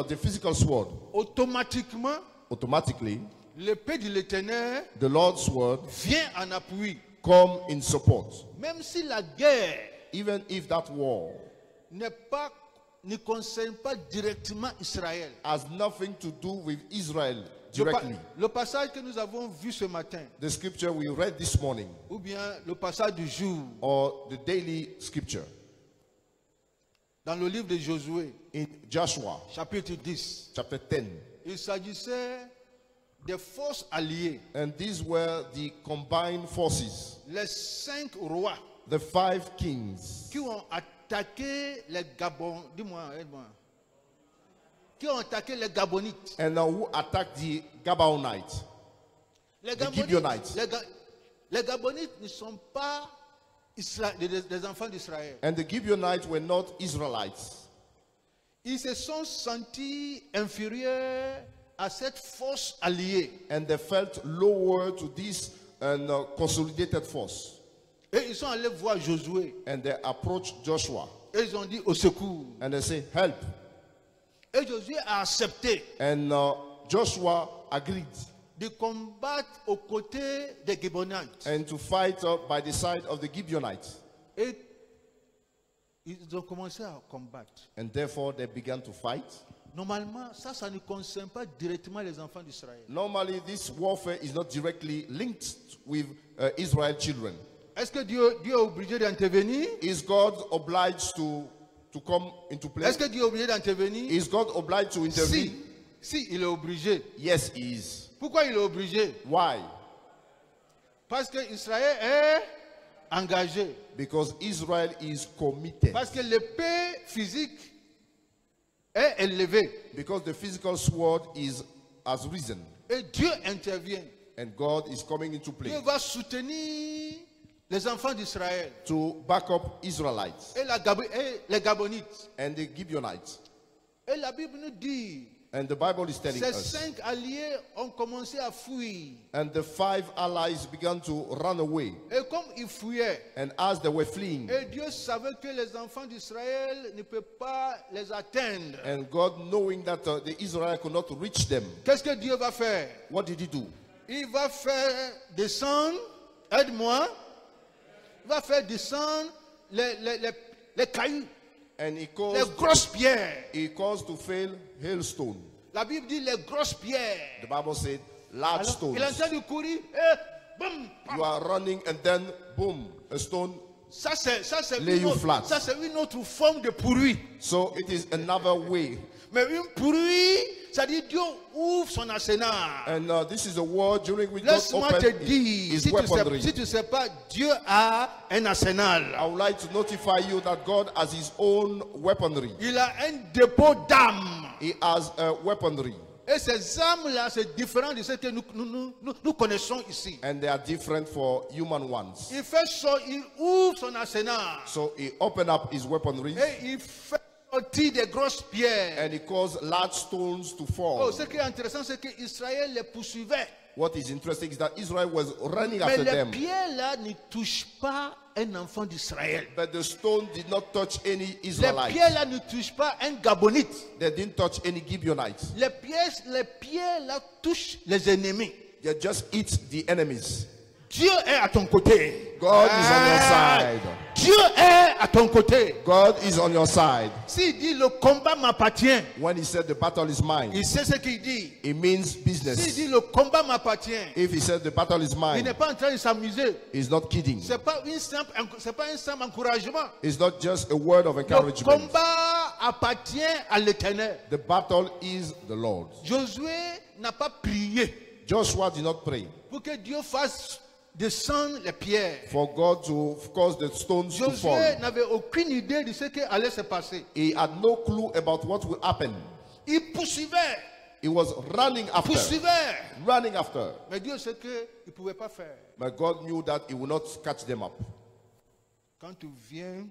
the physical sword, automatiquement, automatically l'épée de l'Éternel the Lord's sword vient en appui. come in support. Même si la guerre Even if that war ne concerne pas directement Israël. has nothing to do with Israel Le, directly. le passage que nous avons vu ce matin, The scripture we read this morning, ou bien le passage du jour, or the daily scripture dans le livre de Josué, in Joshua chapitre 10, chapter 10. il s'agissait des forces alliées, And these were the combined forces, les 5 rois the 5 kings qui ont attaqué les Gabon, dis-moi, aide-moi, qui ont attaqué les Gabonites. and who attacked the Gabaonites. Les The Gibeonites. les Gabonites ne sont pas des enfants d'Israël. And the Gibeonites were not Israelites. Ils se sont sentis inférieurs à cette force alliée. And they felt lower to this consolidated force. Et ils sont allés voir Josué. And they approached Joshua. Et ils ont dit au secours. And they say, help. Et Josué a accepté And Joshua agreed. de combattre aux côtés des Gibeonites. And to fight by the side of the Gibeonites. Et ils ont commencé à combattre. And therefore they began to fight. Normalement, ça ne concerne pas directement les enfants d'Israël. Normally this warfare is not directly linked with Israel children. Est-ce que Dieu est obligé d'intervenir? Is God obliged to come into play? Est-ce que Dieu est obligé d'intervenir? Is God obliged to intervene? Si, il est obligé. Yes, he is. Pourquoi il est obligé? Why? Parce que Israël est engagé. Because Israel is committed. Parce que l'épée physique est élevée. Because the physical sword has risen. Et Dieu intervient. And God is coming into play Dieu va soutenir les enfants d'Israël. to back up Israelites Et les Gabonites. and the Gibeonites. Et la Bible nous dit And the Bible is telling Ces us. 5 alliés ont commencé à fuir. And the 5 allies began to run away. Et comme ils fuyaient, And as they were fleeing, et Dieu savait que les enfants d'Israël ne peuvent pas les atteindre. and God knowing that the Israelites could not reach them, Qu'est-ce que Dieu va faire? what did he do? Il va faire descendre, aide-moi, il va faire descendre les cailloux, And les caused grosses pierres. to fail hailstone. La Bible dit les grosses pierres. The Bible said large Alors, stones. il est en train de courir et boum, You are running and then boom, a stone. ça c'est Lay you flat. une autre forme de pourri. So it is another way. Mais une pourri, ça dit Dieu ouvre son arsenal. And this is a word during which God Laisse-moi te opened dire, his si weaponry. tu ne sais pas, Dieu a un arsenal. I would like to notify you that God has his own weaponry. Il a un dépôt d'âmes. He has a weaponry. Et ces âmes-là, c'est différent de ce que nous connaissons ici. And they are different for human ones. Il fait ça, il ouvre son arsenal. So he opened up his weaponry Et il fait sortir des grosses pierres. and he caused large stones to fall. Oh, ce qui est intéressant, c'est qu'Israël les poursuivait. What is interesting is that Israel was running Mais after les them. pierres-là ne touchent pas un enfant d'Israël. But the stone did not touch any Les Israelites. pierres-là ne touchent pas un Gabonite. They didn't touch any Gibeonites. Les pierres-là touchent les ennemis. They just eat the enemies. Dieu est à ton côté. God is on your side. Dieu est à ton côté. God is on your side. S'il dit le combat m'appartient, When he said the battle is mine, il sait ce qu'il dit. it means S'il business. dit le combat m'appartient, If he said the battle is il mine, n'est pas en train de s'amuser. he's not kidding. C'est pas un simple encouragement. It's not just a word of Le encouragement. combat appartient à l'Éternel. The battle is the Lord. Josué n'a pas prié Joshua did not pray pour que Dieu fasse descendre les pierres. for God to cause the stones to Josué fall. n'avait aucune idée de ce qui allait se passer. He had no clue about what will happen. Il poursuivait, He was running after. Running after. mais Dieu sait qu'il ne pouvait pas faire. But God knew that he would not catch them up. Quand tu viens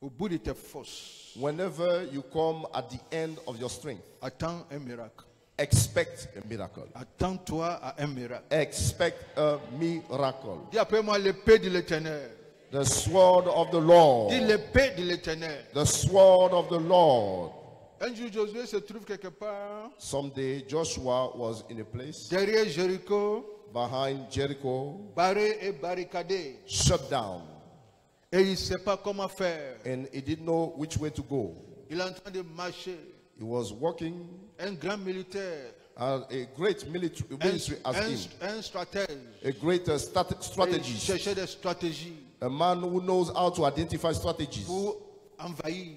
au bout de tes forces, Whenever you come at the end of your strength, attends un miracle. expect a miracle. Attends-toi à un miracle. Expect a miracle. Dis après moi l'épée de l'Éternel. The sword of the Lord. Dis l'épée de l'Éternel. The sword of the Lord. Un jour, Josué se trouve quelque part Someday Joshua was in a place derrière Jéricho, behind Jericho, barré et barricadé. shut down, Et il ne sait pas comment faire. and he didn't know which way to go. Il est en train de marcher. He was walking, Un grand militaire, a great military as him, un stratège. a great Il strategist, cherchait des stratégies a man who knows how to identify strategies pour envahir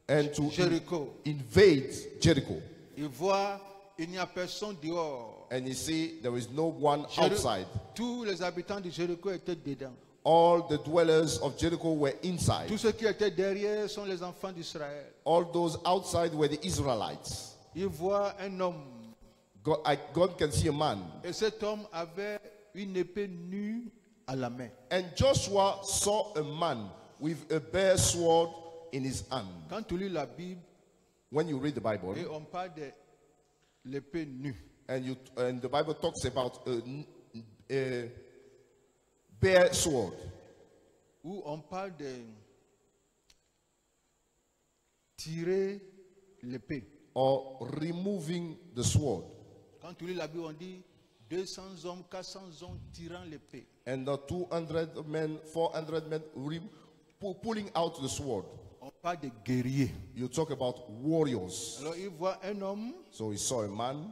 and to Jéricho. invade Jericho. Il voit, il n'y a personne dehors. And you see, there is no one Jéri- outside. Tous les habitants de Jéricho étaient dedans. All the dwellers of Jericho were inside. Tous ceux qui étaient derrière sont les enfants d'Israël. All those outside were the Israelites. Il voit un homme. God can see a man. Et cet homme avait une épée nue à la main. And Joshua saw a man with a bare sword in his hand. Quand tu lis la Bible When you read the Bible, et on parle de l'épée nue, and the Bible talks about a bare sword, où on parle de tirer l'épée. or removing the sword, Quand tu lis la Bible, on dit 200 hommes, 400 hommes tirant l'épée. and the 200 men, 400 men pulling out the sword. On parle de guerriers. You talk about warriors. Alors il voit un homme So he saw a man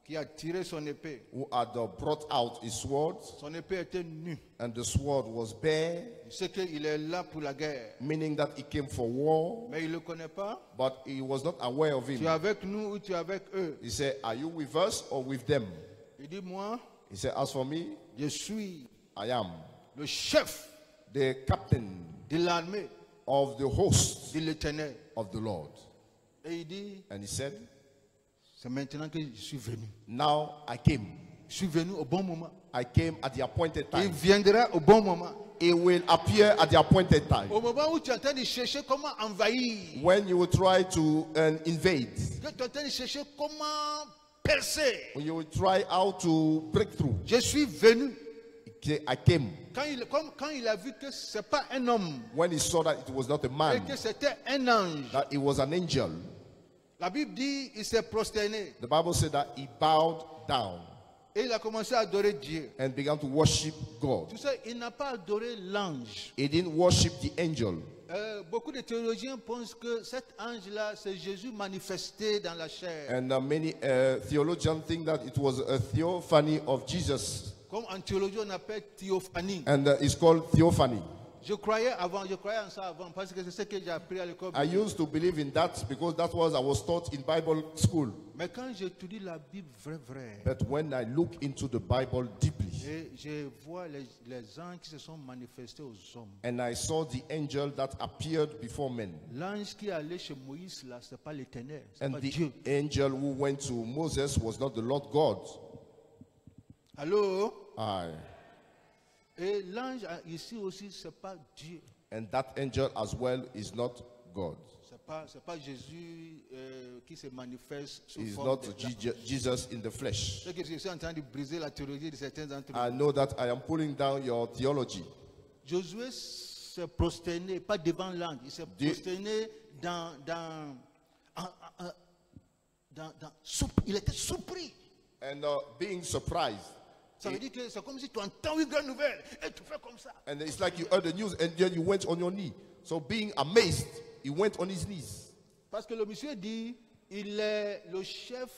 qui a tiré son épée. who had brought out his sword, Son épée était nue. and the sword was bare, Il sait qu'il est là pour la guerre. meaning that he came for war, Mais il ne le connaît pas. but he was not aware of Tu es him. avec nous ou tu es avec eux? He said, "Are you with us or with them?" Il dit, moi, He said, "As for me, je suis I am le chef the captain de l'armée of the host de l'Éternel. of the Lord." Et il dit, And he said, c'est maintenant que je suis venu. "Now I came." Je suis venu au bon moment. I came at the appointed Il time. viendra au bon moment. It will appear at the appointed time. Au moment où tu es en train de chercher comment envahir, When you will try to invade, que tu es en train de chercher comment percer, when you will try how to break through, je suis venu. I came. Quand il a vu que ce n'est pas un homme, When he saw that it was not a et man, que c'était un ange, that it was an angel, la Bible dit il s'est prosterné. the Bible said that he bowed down Et il a commencé à adorer Dieu. and began to worship God. Tu sais, il n'a pas adoré l'ange. He didn't worship the angel. Beaucoup de théologiens pensent que cet ange-là, c'est Jésus manifesté dans la chair. And many theologians think that it was a theophany of Jesus. Comme en théologie, on appelle théophanie. And it's called theophany. Je croyais en ça avant, parce que c'est ce que j'ai appris à l'école. I used to believe in that because that was I was taught in Bible school. Mais quand j'étudie la Bible vrai, But when I look into the Bible deeply, et je vois les anges qui se sont manifestés aux hommes. and I saw the angel that appeared before men, L'ange qui est allé chez Moïse, là, ce n'est pas l'Éternel, c'est and pas the Dieu. angel who went to Moses was not the Lord God. Allô? Aye. Et l'ange ici aussi, ce n'est pas Dieu. And that angel as well is not God. Ce n'est pas Jésus qui se manifeste sous He is forme not de... Jesus in the flesh. C'est que je suis en train de briser la théologie de certains d'entre I vous. know that I am pulling down your theology. Josué s'est prosterné, pas devant l'ange, il s'est prosterné il était surpris. And being surprised. Ça veut dire que c'est comme si tu entends une grande nouvelle et tu fais comme ça. And it's like you heard the news and then you went on your knee. So being amazed, he went on his knees. Parce que le monsieur dit, il est le chef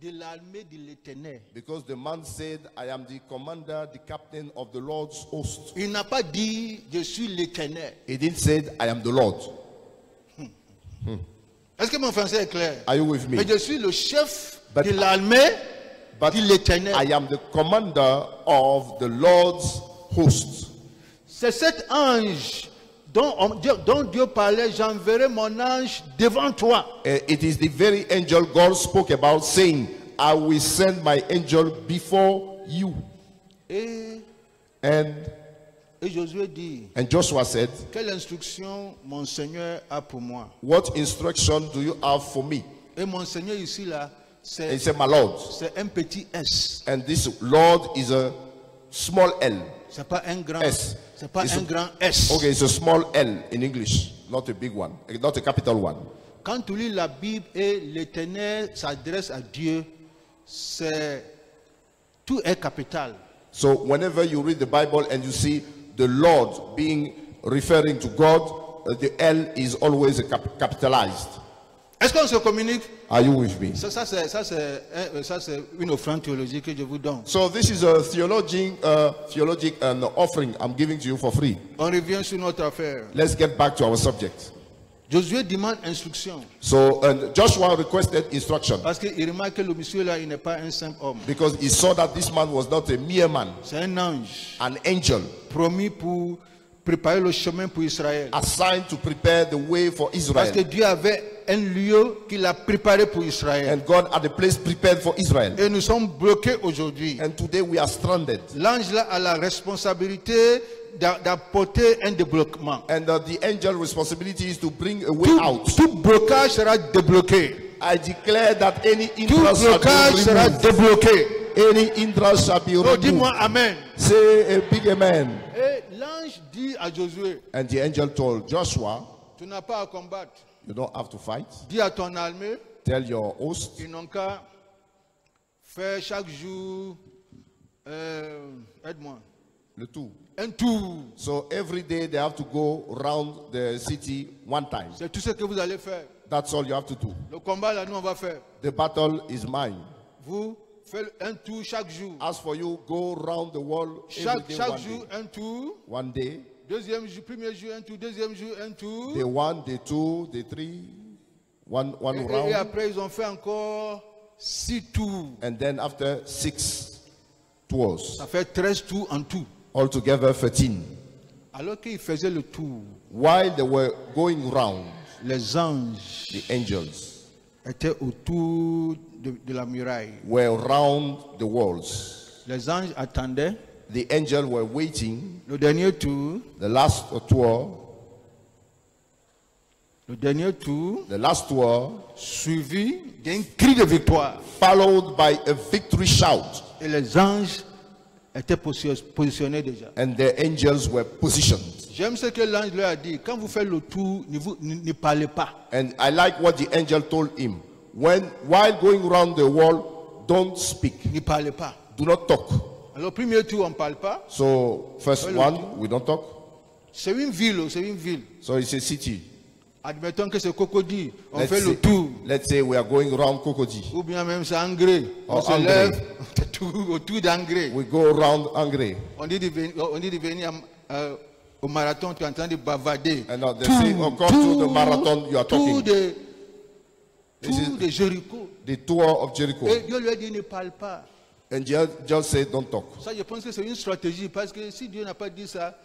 de l'armée de l'Éternel. Because the man said, I am the commander, the captain of the Lord's host. Il n'a pas dit, je suis l'Éternel. He didn't say, I am the Lord. Est-ce que mon français est clair? Are you with me? Mais je suis le chef But de l'armée But de l'Éternel. I am the commander of the Lord's host. C'est cet ange dont Dieu parlait, j'enverrai mon ange devant toi. It is the very angel God spoke about, saying, I will send my angel before you. And Josué dit, Joshua said, quelle instruction mon Seigneur a pour moi? what instruction do you have for me? Et mon Seigneur ici là, And he said, my Lord. c'est un petit S. And this Lord is a small L. C'est pas un grand S. C'est pas It's un grand S. Okay, it's a small L in English, not a big one, not a capital one. Quand tu lis la Bible et l'Éternel s'adresse à Dieu, tout est capital. So whenever you read the Bible and you see the Lord being referring to God, the L is always capitalized. Est-ce qu'on se communique? Are you with me? Ça c'est une offrande théologique que je vous donne. So this is a theologic offering I'm giving to you for free. On revient sur notre affaire. Let's get back to our subject. Josué demande instruction. So Joshua requested instruction Parce qu'il remarque que le monsieur là, il n'est pas un simple homme. because he saw that this man was not a mere man, C'est un ange an angel promis pour préparer le chemin pour Israël. assigned to prepare the way for Parce que Israel. Dieu avait un lieu qu'il a préparé pour Israël. And God had a place prepared for Israel. Et nous sommes bloqués aujourd'hui. And today we are stranded. L'ange là a la responsabilité d'apporter un débloquement. And the angel responsibility is to bring a way out. Tout blocage sera débloqué. I declare that any Tout hindrance shall blocage be sera removed. débloqué. Any hindrance shall be Oh, removed. dis-moi Amen. Say a big amen. Et l'ange dit à Josué, And the angel told Joshua, tu n'as pas à combattre. you don't have to fight. Dis à ton armée, Tell your host, ils n'ont qu'à faire chaque jour, aide-moi, the two. un tour. So every day they have to go around the city one time. C'est tout ce que vous allez faire. That's all you have to do. Le combat là, nous on va faire. The battle is mine. Vous faites un tour chaque jour. As for you, go round the world every day, Chaque one jour day. un tour. One day, Deuxième jour, premier jour un tour. Deuxième jour un tour. day one, day two, day three, one Et round. après ils ont fait encore 6 tours. And then after 6 tours, Ça fait 13 tours en tout. altogether 13. Alors qu'ils faisaient le tour, While they were going round, les anges the angels étaient autour de la muraille. were around the walls. Les anges attendaient. The angels were waiting. Le dernier tour, The last tour, suivi d'un cri de victoire. followed by a victory shout. Et les anges étaient positionnés déjà. And the angels were positioned. J'aime ce que l'ange leur a dit. Quand vous faites le tour, ne parlez pas. And I like what the angel told him. While going around the wall, don't speak. Ne parlez pas. Do not talk. Alors, premier tour, on ne parle pas. So, first one, we don't talk. C'est une ville, c'est une ville. So it's a city. Admettons que c'est Cocody. On fait le tour. Let's say we are going around Cocody. Ou bien même c'est Angré. On Oh, se Angré. lève autour d'Angré. We go around Angre. On dit de venir au marathon, tu es en train de bavarder. And now they say, oh, come to the marathon, you are Tour talking. de Jéricho. The tour of Jericho. Et Dieu lui a dit ne parle pas. And just say, don't talk. Ça, je pense que c'est une stratégie parce que si Dieu n'a pas dit ça,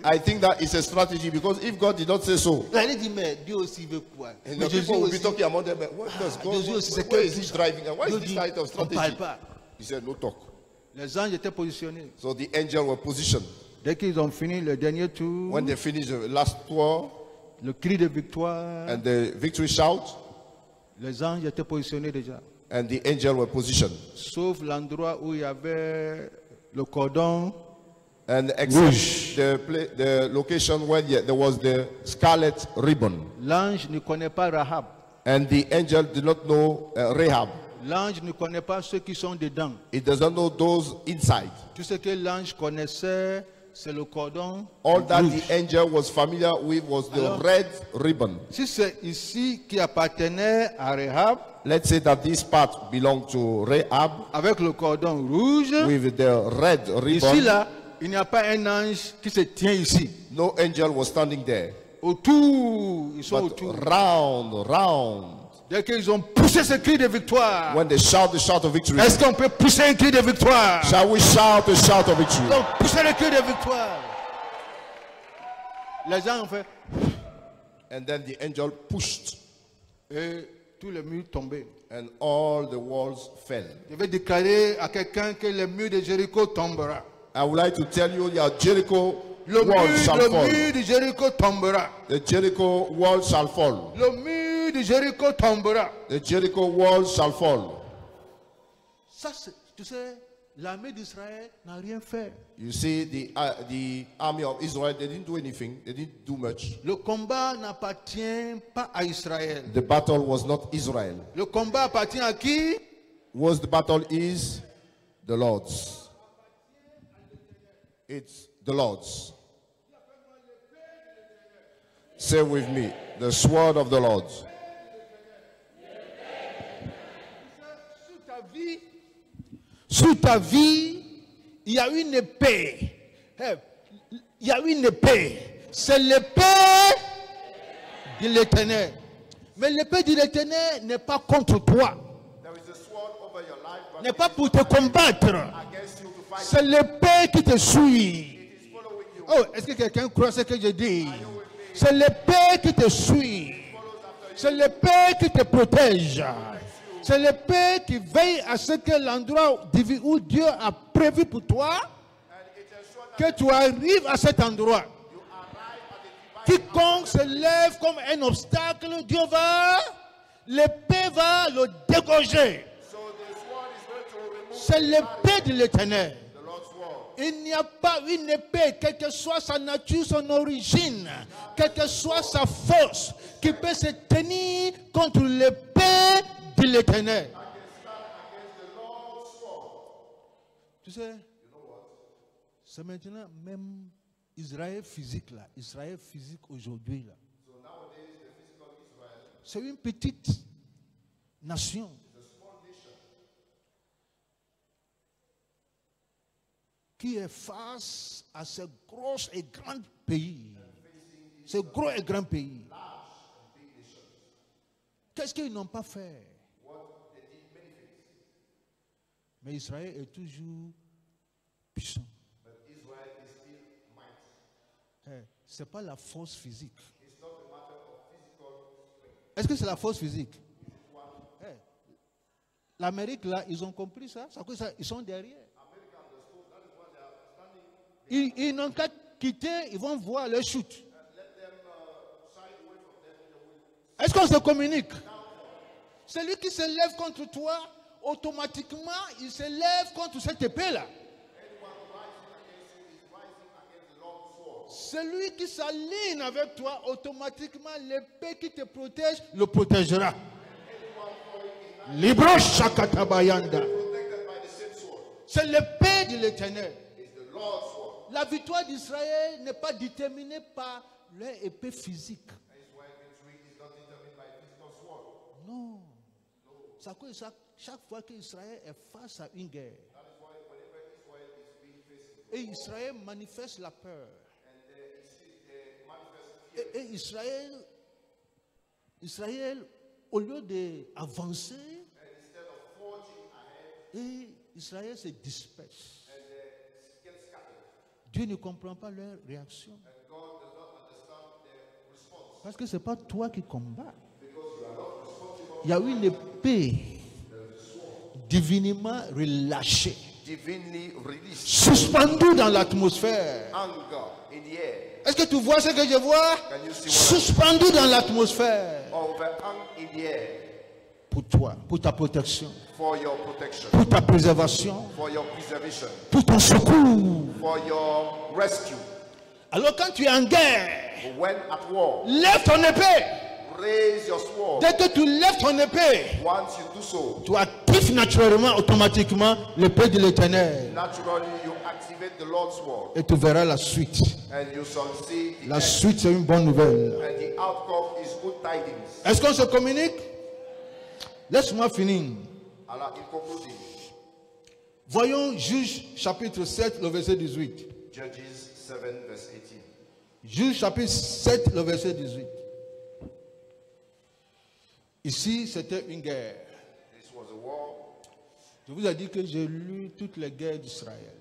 I think that is a strategy because if God did not say so, elle dit mais Dieu aussi veut quoi? and Mais the Jésus people will be aussi, talking among them, what does God Jésus aussi, c'est where quel is he type? driving and why Dieu is this dit, kind of on ne parle strategy? pas. He said, no talk. Les anges étaient positionnés. So the angels were positioned. Dès qu'ils ont fini le dernier tour, When they finished the last tour le cri de victoire, and the victory shout, les anges étaient positionnés déjà. and the angels were positioned. Sauf l'endroit où il y avait le cordon And except the location where there was the scarlet ribbon. L'ange ne connaît pas Rahab. And the angel did not know Rahab. L'ange ne connaît pas ceux qui sont dedans. It doesn't know those inside. Tout ce que l'ange connaissait, c'est le cordon All that rouge. the angel was familiar with was the Alors, red ribbon. Si c'est ici qui appartenait à Rahab, Let's say that this part belonged to Rahab avec le cordon rouge, with the red ici ribbon. là, il n'y a pas un ange qui se tient ici. No angel was standing there. Autour, ils sont But autour. round. Dès qu'ils ont poussé ce cri de victoire, When they shout the shout of victory, est-ce qu'on peut pousser un cri de victoire? shall we shout the shout of victory? Donc, poussez le cri de victoire. Les gens ont fait, And then the angel pushed, et tous les murs tombaient. and all the walls fell. Je vais déclarer à quelqu'un que le mur de Jéricho tombera. I would like to tell you that Jericho Le wall shall mur fall. de Jéricho tombera. The Jericho wall shall fall. Le mur de Jéricho tombera. The Jericho wall shall fall. Ça, tu sais, l'armée d'Israël n'a rien fait. You see, the army of Israel, they didn't do anything. They didn't do much. Le combat n'appartient pas à Israël. The battle was not Israel. Le combat appartient à qui? Was the battle is the Lord's. It's the Lord's. Say with me, the sword of the Lord. Sous ta vie, il y a une épée. Il y a une épée. C'est l'épée de l'Éternel. Mais l'épée de l'Éternel n'est pas contre toi. There is a sword over your life, but N'est pas pour te combattre. against you to fight. C'est l'épée qui te suit. It is following you. Oh, est-ce que quelqu'un croit ce que je dis? C'est l'épée qui te suit. C'est l'épée qui te protège. C'est l'épée qui veille à ce que l'endroit où Dieu a prévu pour toi, que tu arrives à cet endroit. Quiconque se lève comme un obstacle, Dieu va, l'épée va le dégorger. C'est l'épée de l'Éternel. Il n'y a pas une épée, quelle que soit sa nature, son origine, quelle que soit sa force, qui peut se tenir contre l'épée de l'Éternel. Tu sais, c'est maintenant même Israël physique là, Israël physique aujourd'hui là. C'est une petite nation. Qui est face à ce gros et grand pays. Ce gros et grand pays. Qu'est-ce qu'ils n'ont pas fait? Mais Israël est toujours puissant. Ce n'est pas la force physique. Est-ce que c'est la force physique? L'Amérique, là, ils ont compris ça. Ça, ils sont derrière. Ils n'ont qu'à quitter, ils vont voir leur chute. Est-ce qu'on se communique? Celui qui se lève contre toi, automatiquement, il se lève contre cette épée-là. Celui qui s'aligne avec toi, automatiquement, l'épée qui te protège, le protégera. Libro Shakatabayanda. C'est l'épée de l'Éternel. La victoire d'Israël n'est pas déterminée par leur épée physique. Non. Chaque fois qu'Israël est face à une guerre, et Israël manifeste la peur. Et Israël, au lieu d'avancer, et Israël se disperse. Dieu ne comprend pas leur réaction. Parce que ce n'est pas toi qui combats. Il y a une épée divinement relâchée, suspendue dans l'atmosphère. Est-ce que tu vois ce que je vois? Suspendu dans l'atmosphère. Pour toi, pour ta protection. Pour ta préservation. Pour ton secours. Alors quand tu es en guerre, lève ton épée. Dès que tu lèves ton épée, tu actives naturellement, automatiquement l'épée de l'Éternel. Et tu verras la suite. La suite, c'est une bonne nouvelle. Est-ce qu'on se communique? Laisse-moi finir. Voyons Juge chapitre 7, le verset 18. Juge chapitre 7, le verset 18. Ici, c'était une guerre. Je vous ai dit que j'ai lu toutes les guerres d'Israël.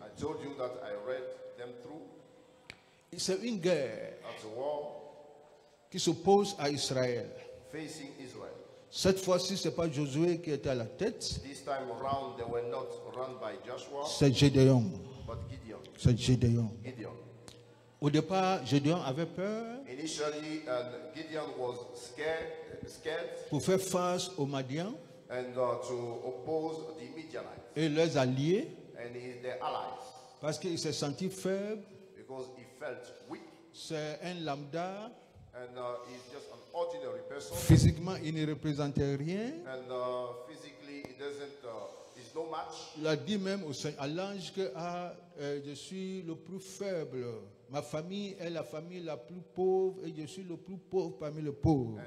C'est une guerre qui s'oppose à Israël. Cette fois-ci, ce n'est pas Josué qui était à la tête. C'est Gédéon. C'est Gédéon. Au départ, Gédéon avait peur pour faire face aux Madians et leurs alliés, parce qu'il s'est senti faible. C'est un lambda. Physiquement, il ne représentait rien. Il a dit même à l'ange que je suis le plus faible. Ma famille est la famille la plus pauvre et je suis le plus pauvre parmi les pauvres.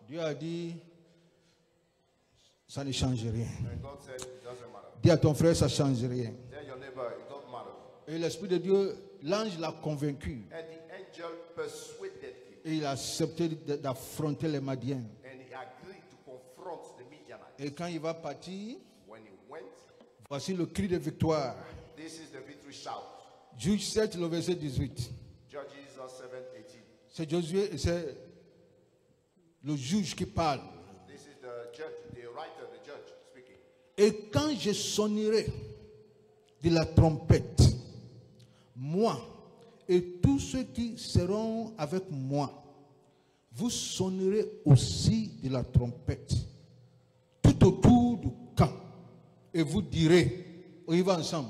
Dieu a dit, ça ne change rien. Dis à ton frère, ça ne change rien. Et l'Esprit de Dieu, l'ange l'a convaincu. Et il a accepté d'affronter les Madiens. Et quand il va partir, voici le cri de victoire. Juge 7, le verset 18. C'est Josué, c'est le juge qui parle. Et quand je sonnerai de la trompette, moi et tous ceux qui seront avec moi, vous sonnerez aussi de la trompette tout autour du camp. Et vous direz, on y va ensemble,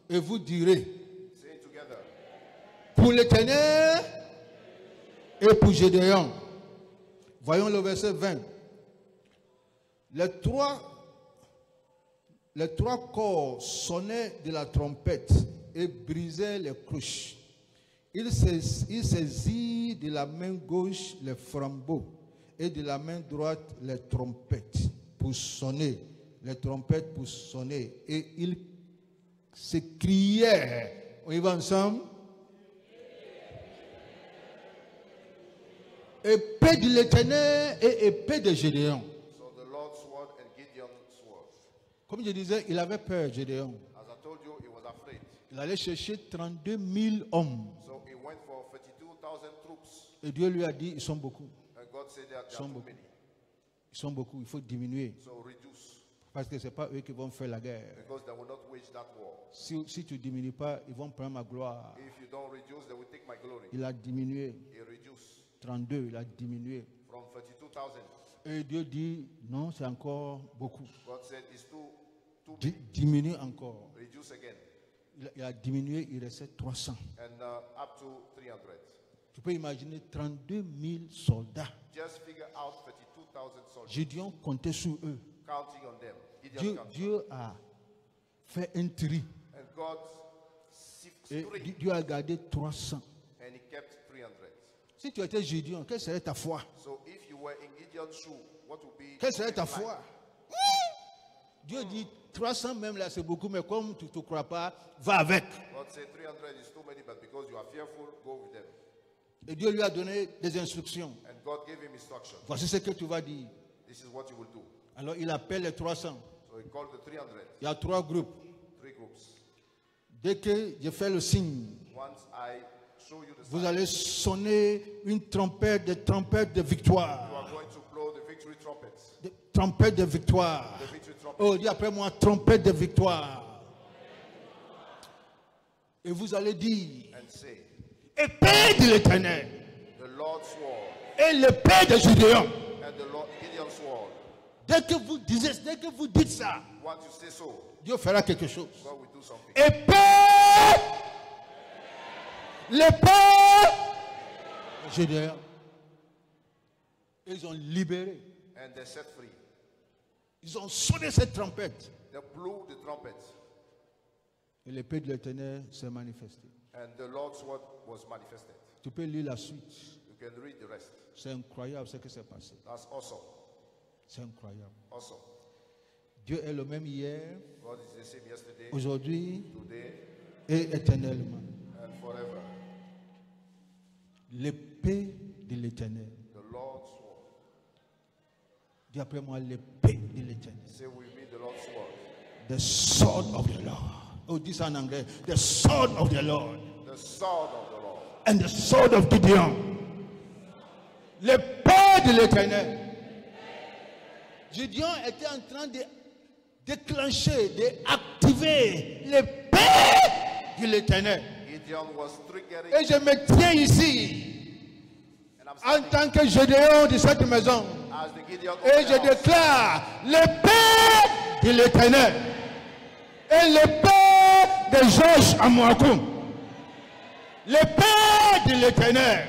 et vous direz, pour l'Éternel et pour Gédéon. Voyons le verset 20. Les trois corps sonnaient de la trompette et brisaient les cloches. Il saisit de la main gauche les flambeaux et de la main droite les trompettes pour sonner. Les trompettes pour sonner. Et il s'écriait. On y va ensemble. Épée de l'Éternel et épée de Gédéon. Comme je disais, il avait peur, Gédéon. Il allait chercher 32 000 hommes. went for 32,000 troops. Et Dieu lui a dit, ils sont beaucoup. And God said that Ils there sont are too beaucoup. many. Ils sont beaucoup, il faut diminuer. So reduce. Parce que ce n'est pas eux qui vont faire la guerre. Because they will not wage that war. Si tu ne diminues pas, ils vont prendre ma gloire. If you don't reduce, they will take my glory. Il a diminué. He reduced 32, il a diminué. from 32,000. Et Dieu dit, non, c'est encore beaucoup. God said it's too many. Diminue encore. Reduce again. Il a diminué, il restait 300. And up to 300. Tu peux imaginer 32 000 soldats. Just figure out 32,000 soldiers. Gédéon comptait sur eux. Counting on them. Gideon counted. Dieu a fait un tri. And God Et stripped Dieu a gardé 300. and he kept 300. Si tu étais Gédéon, quelle serait ta foi? So if you were in Gideon's shoe, what would be Quelle serait ta his life? foi? Dieu dit 300 même là c'est beaucoup, mais comme tu ne te crois pas, va avec. God said 300 is too many, but because you are fearful, go with them. Et Dieu lui a donné des instructions. And God gave him instruction. Voici ce que tu vas dire. This is what you will do. Alors il appelle les 300. So he called the 300. Il y a 3 groupes. 3 groups. Dès que je fais le signe, Once I show you the vous sign, allez sonner une trompette, des trompettes de you victoire. are going to blow the victory trumpets. Des trompettes de victoire. The victory trumpet. Oh, dis après moi, trompette de victoire. Et vous allez dire, And say, épée de l'Éternel the Lord swore, et l'épée de Gédéon. and the Lord Gideon swore. Dès que vous dites ça, Once you say so, Dieu fera quelque chose. God will do something. Épée, l'épée, Gédéon. Ils ont libéré. And they set free. Ils ont sonné cette trompette. They blew the trumpet, Et l'épée de l'Éternel s'est manifestée. and the Lord's word was manifested. Tu peux lire la suite. You can read the rest. C'est incroyable ce qui s'est passé. That's awesome. C'est incroyable. Awesome. Dieu est le même hier, God is the same yesterday, aujourd'hui today, et éternellement. and forever. L'épée de l'Éternel. The Lord's sword. Dis après moi l'épée de l'Éternel. Say with me, the Lord's sword. The sword of the Lord. Oh, dis ça en anglais. The sword of the Lord. The sword of the Lord. And the sword of Gideon. L'épée de l'Éternel. Gideon était en train de déclencher, d'activer l'épée de l'Éternel. Gideon was triggering, Et je me tiens ici and I'm en standing tant que Gédéon de cette maison. as the Gideon of Et the je house. déclare l'épée de l'Éternel et l'épée de Josh Amouakoum. L'épée de l'Éternel.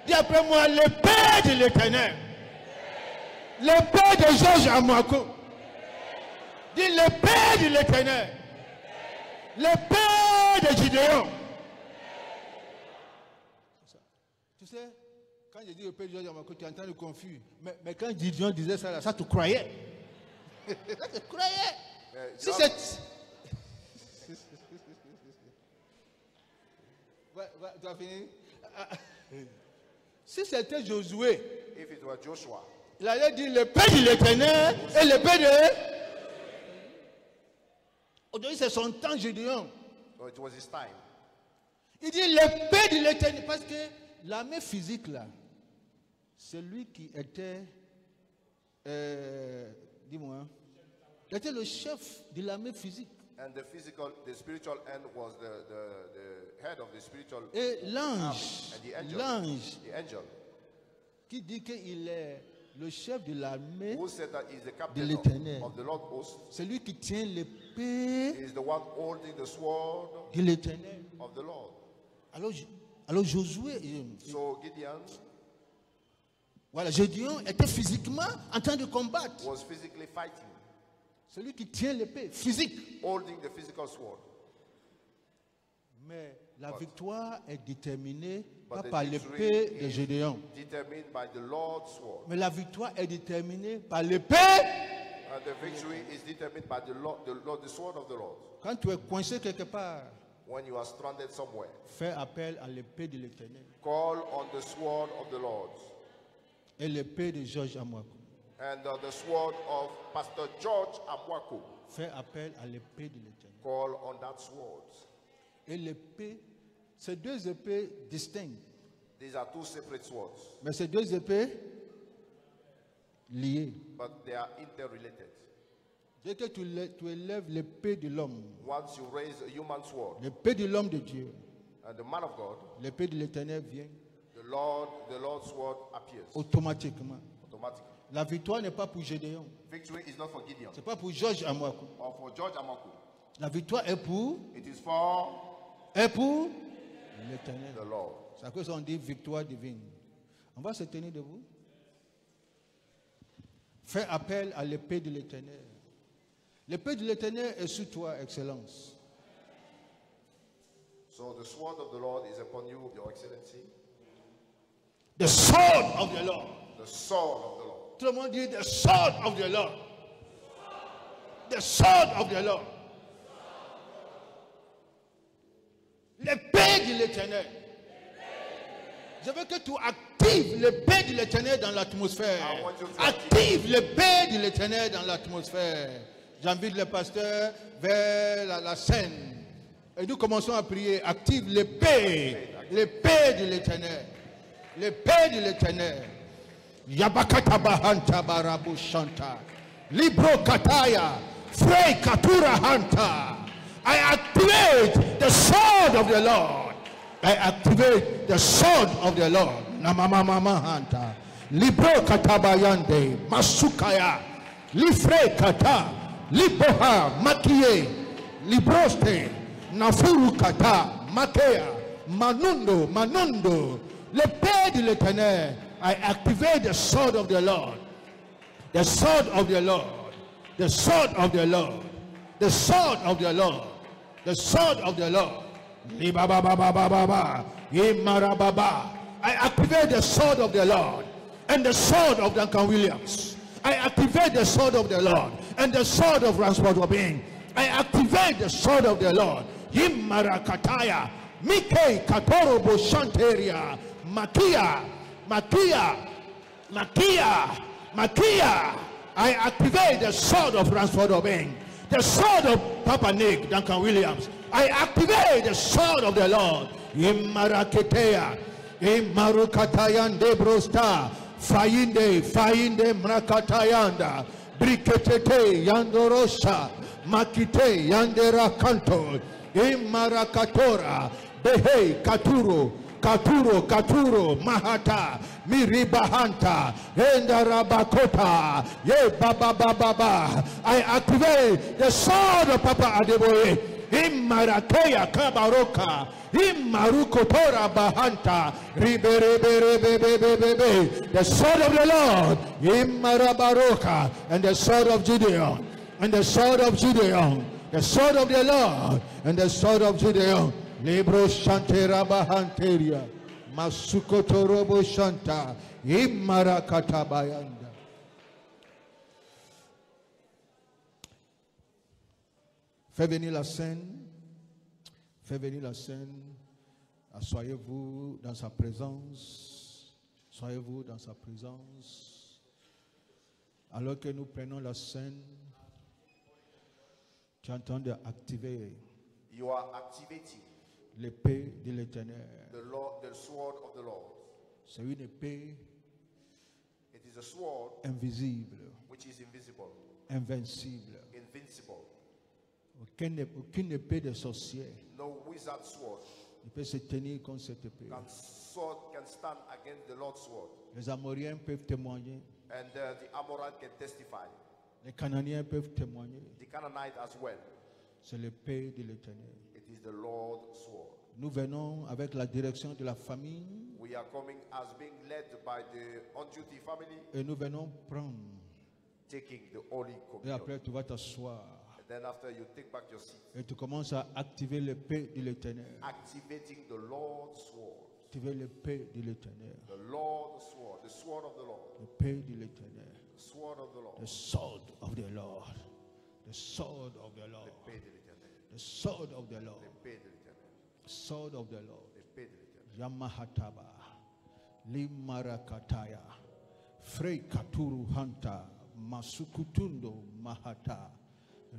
Dis après moi l'épée de l'Éternel. L'épée de Josh Amouakoum. Dis l'épée de l'Éternel. L'épée de Gideon. Tu sais, quand je dis l'épée de Josh Amouakoum, tu entends le confus. Mais quand Gideon disait ça, là, ça te croyait. Ça te croyait. Si c'est... Ouais, tu as fini? Si c'était Josué, If it were Joshua, il allait dire l'épée de l'Éternel et l'épée de... Aujourd'hui, c'est son temps, Gédéon. so it was his time. Il dit l'épée de l'Éternel. Parce que l'armée physique, là, celui qui était... dis-moi. Il était le chef de l'armée physique. And the spiritual end was the head of the spiritual Et army. l'ange, And the angel, l'ange the angel, qui dit qu'il est le chef de l'armée, who said that he's the de captain l'Éternel. of the Lord host, c'est lui qui tient l'épée is the one holding the sword de l'Éternel. of the Lord. Alors Josué, So Gideon voilà, Gédéon était physiquement en train de combattre. was physically fighting, Celui qui tient l'épée, physique. holding the physical sword. Mais la victoire est déterminée But pas the par victory l'épée de is Gédéon, determined by the Lord's sword. mais la victoire est déterminée par l'épée. And the victory is determined by the sword of the Lord. Quand tu es coincé quelque part, When you are stranded somewhere, fais appel à l'épée de l'Éternel call on the sword of the Lord. et l'épée de Georges Amouakou. And the sword of Pastor George Amwako. Fais appel à l'épée de l'Éternel Call on that sword. et l'épée C'est deux épées distinctes. These are two separate swords, Mais c'est deux épées liées. but they are interrelated. Dès que tu élèves l'épée de l'homme, Once you raise a human sword l'épée de l'homme de Dieu, and the man of God, l'épée de l'Éternel vient the Lord's sword appears automatiquement. automatically. La victoire n'est pas pour Gédéon, Victory is not for Gideon c'est pas pour Georges Amwaku. or for George Amaku. La victoire est pour It is for l'Éternel. the Lord. C'est à cause qu'on dit victoire divine. On va se tenir debout. Fais appel à l'épée de l'Éternel. L'épée de l'Éternel est sur toi, Excellence. So the sword of the Lord is upon you, Your Excellency. The sword of the Lord. The sword of the Lord. Tout le monde dit the sword of the Lord. The sword of the Lord. L'épée de l'Éternel. Je veux que tu actives l'épée de l'Éternel dans l'atmosphère. Active l'épée de l'Éternel dans l'atmosphère. J'invite les pasteurs vers la scène. Et nous commençons à prier. Active l'épée. L'épée de l'Éternel. L'épée de l'Éternel. Yabakata bahanta barabu shanta. Libro kataya. Frey katura hanta. I activate the sword of the Lord. I activate the sword of the Lord. Namama mama hanta. Libro katabayande. Masukaya. Lifre kata. Liboha makie. Libroste. Nafuru kata. Makea. Manundo. L'épée de l'Éternel. I activate the sword of the Lord. The sword of the Lord. The sword of the Lord. The sword of the Lord. The sword of the Lord. I activate the sword of the Lord and the sword of Duncan Williams. I activate the sword of the Lord and the sword of Ransford Wabing. I activate the sword of the Lord. Himmarakataya. Mike Katorobo Shanteria. Makia. I activate the sword of Ransford Wabing. The sword of Papa Nick Duncan Williams. I activate the sword of the Lord. Immaraketea. Immarukatayan de brosta. Fainde mrakatayanda. Briketete yandorosa. Makite yandera kanto. Immarakatora. Behe Katuro, Mahata, Miribahanta, Endarabakota, Ye Baba. I activate the sword of Papa Adeboye, Immarakeya Kabaroka, Immarukotora Bahanta, Riberebe, the sword of the Lord, Immarabaroka, and the sword of Gideon, and the sword of Gideon, the sword of the Lord, and the sword of Gideon. Libro Shantera Bahanteria Masukotorobo Shanta Immarakata Bayanda. Fais venir la scène. Assoyez-vous dans sa présence. Soyez-vous dans sa présence. Alors que nous prenons la scène, tu es en train d'activer. You are activating L'épée de l'Éternel. the sword of the Lord. C'est une épée It is a sword invisible, which is invisible, invincible. invincible. Aucune épée de sorcier No wizard sword ne peut se tenir contre cette épée. can stand against the Lord's sword. Les Amoriens peuvent témoigner. And the Amorite can testify. Les Cananéens peuvent témoigner. The Canaanite as well. C'est l'épée de l'Éternel. It is the Lord's sword. Nous venons avec la direction de la famille We are coming as being led by the on-duty family, et nous venons prendre. taking the Holy Et Communion. après, tu vas t'asseoir And then after you take back your seat, et tu commences à activer l'épée de l'Éternel. activating the Lord's sword. Activer l'épée de l'Éternel. The Lord's sword, the sword of the Lord, L'épée de l'Éternel. the sword of the Lord, The sword of the Lord. The sword of the Lord. l'épée de l'Éternel, The sword of the Lord. l'épée de l'Éternel, Sword of the Lord. l'épée de l'Éternel. Yamahataba. Limarakataya. Frey Katuru Hanta. Masukutundo Mahata.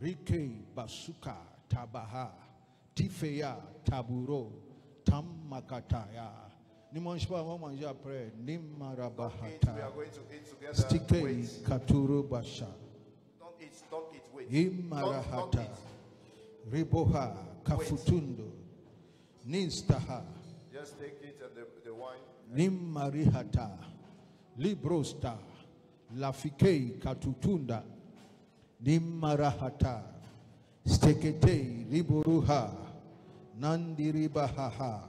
Rike Basuka Tabaha. Tifeya Taburo. Tamakataya. Ne mange pas, on va manger après. Nimarabahata. We are going to eat together. Stike Wait. katuru basha. Don't eat. Wait. Imarahata. Riboha kafutundo. Ninstaha. Just take it and the wine. Nimarihata. Librosta. Lafikei katutunda. Nimarahata. Stekete liboruha. Nandiribahaha.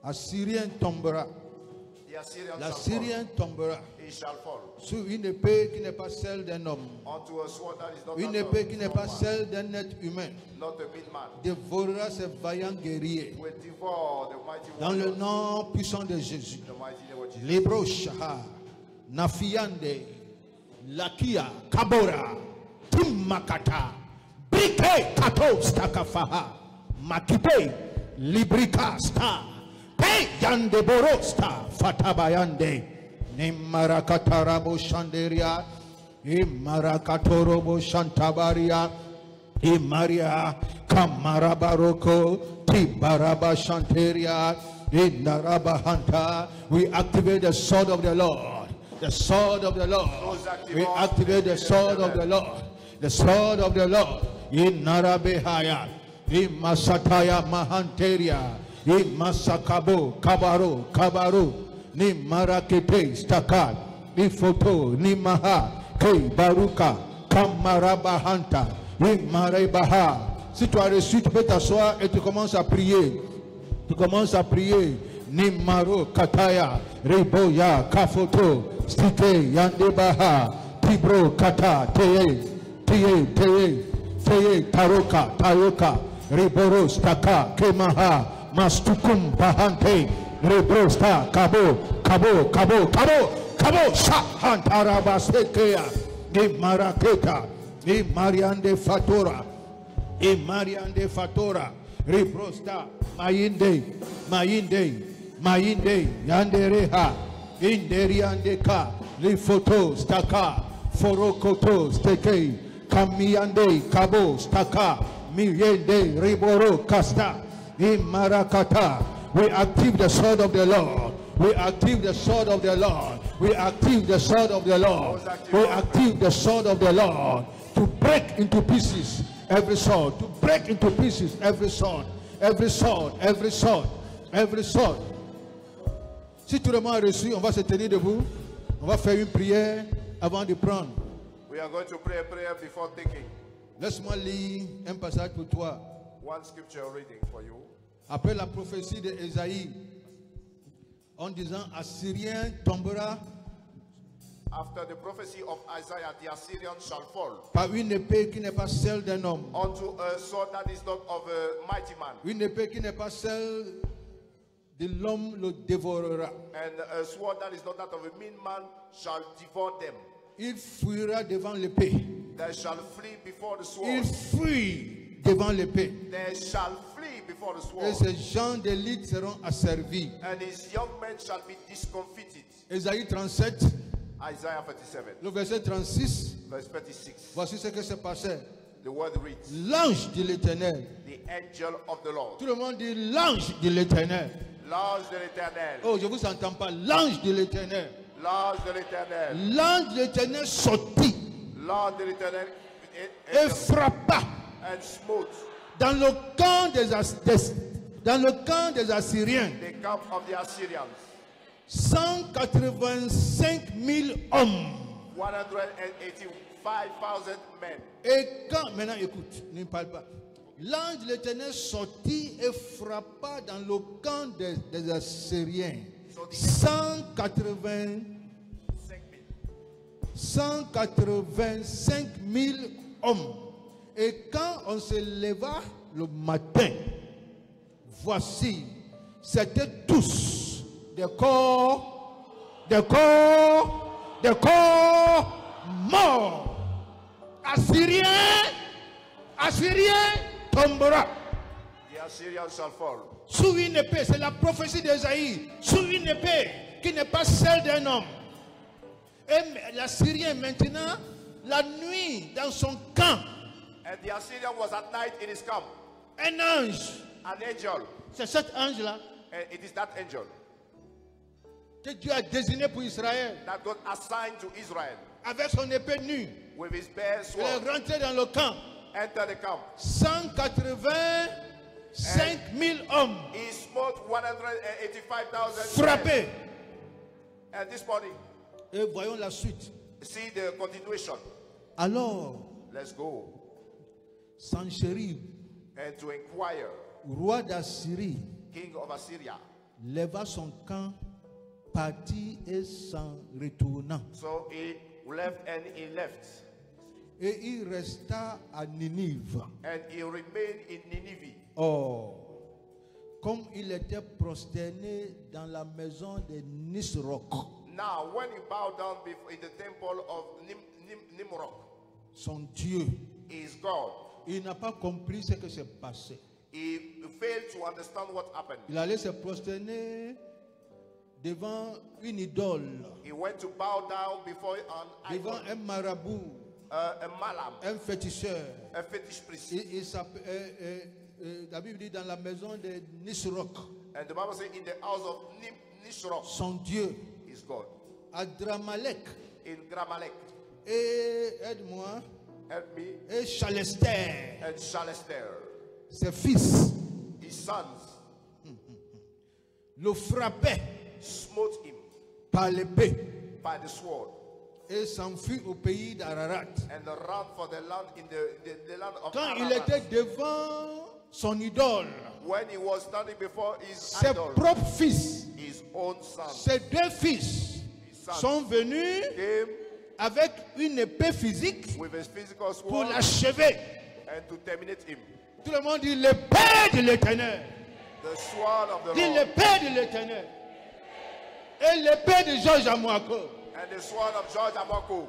Assyrian tombera. La Syrienne tombera. He shall fall. Sur une épée qui n'est pas celle d'un homme. Onto a sword that is not Une épée qui n'est pas celle d'un être humain. not a mean man. Dévorera ces vaillants guerriers. Will devour the mighty Dans le warriors. nom puissant de Jésus. The mighty name of Jesus. Libro Shaha. Nafiande. Lakia. Kabora. Timmakata. Brike katos takafaha. Makipe. Librika sta. Pe yande borosta. Fatabayande. Nimarakatarabo shanderia. Imarakatorobo shantabaria. Imaria. Kamarabaroko. Tibaraba shanteria. Indarabahanta. We activate the sword of the Lord. The sword of the Lord. We activate the sword of the Lord. The sword of the Lord. Inarabehaya. Imasataya mahanteria. Imasakabo. Kabaro. Ni marakete stakad. Ni foto. Ni maha. Kei baruka. Kamarabahanta. Imarebaha. Si tu as reçu, tu peux t'asseoir et tu commences à prier. Tu commences à prier. Nimaro kataya. Riboya kafoto. Stike yandebaha. Tibro kata. Teye. Taroka. Riboro staka. Kemaha. Mastukum bahante. Rebrosta. Kabo. Shahantarabastekea. Nimaraketa. Nimariande fatora. Mariande Fatora, Ribrosta, Mayinde, Yandereha, Inderiandeka, Lifoto, Staka, Forokoto, Steke, Kamiande, Kabo, Staka, Miyende, Riboro, Kasta, Imarakata. We active the sword of the Lord. We active the sword of the Lord. We active the sword of the Lord. We active the sword of the Lord to break into pieces every sword, to break into pieces every sword. Si tout le monde a reçu, on va se tenir debout. On va faire une prière avant de prendre. We are going to pray a prayer before taking. Laisse-moi lire un passage pour toi. One scripture reading for you. Après la prophétie d'Ésaïe, en disant Assyrien tombera After the prophecy of Isaiah, the Assyrians shall fall par une épée qui n'est pas celle d'un homme. unto a sword that is not of a mighty man, Une épée qui n'est pas celle de l'homme le dévorera. and a sword that is not that of a mean man shall devour them. Il fuira devant l'épée. They shall flee before the Il sword. fuit devant l'épée. They shall flee before the Et sword. ces gens d'élite seront asservis. And his young men shall be discomfited. Ésaïe 37, Isaiah 37, le verset 36. verse 36. Voici ce que se passait. The word reads, L'ange de l'Éternel. the angel of the Lord. Tout le monde dit l'ange de l'Éternel. L'ange de l'Éternel. Oh, je ne vous entends pas. L'ange de l'Éternel. L'ange de l'Éternel. L'ange de l'Éternel sortit L'ange de l'Éternel et frappa and smote dans le camp des Assyriens the camp of the Assyrians. 185 000 hommes. 185,000 men. Et quand, maintenant écoute, ne parle pas. L'ange de l'Éternel sortit et frappa dans le camp des Assyriens. 185 000 hommes. Et quand on se leva le matin, voici, c'était tous des corps morts. Assyrien tombera. The Assyrians shall fall. Sous une épée, c'est la prophétie d'Ésaïe. Sous une épée qui n'est pas celle d'un homme. Et l'Assyrien maintenant, la nuit, dans son camp, And the Assyrian was at night in his camp. un ange, An angel. c'est cet ange-là And it is that angel que Dieu a désigné pour Israël. that God assigned to Israel Avec son épée nue, with his bare il sword. est rentré dans le camp. Enter the camp. 185 000 hommes He smote 185,000 frappés. men. And this morning, Et voyons la suite. see the continuation. Alors, Let's go. Sanchérib, And to inquire, roi d'Assyrie, king of Assyria. leva son camp, partit et s'en retourna. So he left and he left. Et il resta à Ninive. And he remained in Nineveh. Or, comme il était prosterné dans la maison de Nisroch, Now, when he bowed down before in the temple of Nimrod, son Dieu, is God. il n'a pas compris ce que s'est passé. He failed to understand what happened. Il allait se prosterner devant une idole, He went to bow down before an devant idol, un marabout, a malam, un féticheur. a fetish priest. La Bible dit dans la maison de Nisroch, And the Bible says in the house of Nisroch son Dieu, is God. Adramalek, In Gramalek, et aide-moi, help me, et Chalester, and Shalester, ses fils, his sons, le frappaient smote him par l'épée by the sword et s'enfuit au pays d'Ararat. and ran for the land in the land of Quand il Ararat. était devant son idole, When he was standing before his ses idol, propres fils, his own son ses deux fils, sont venus came avec une épée physique with his physical pour sword l'achever. and to terminate him. Tout le monde dit l'épée de l'Éternel. The sword of the Dit Lord l'épée de l'Éternel. Et l'épée de Georges Amouako. and the sword of George Amoko.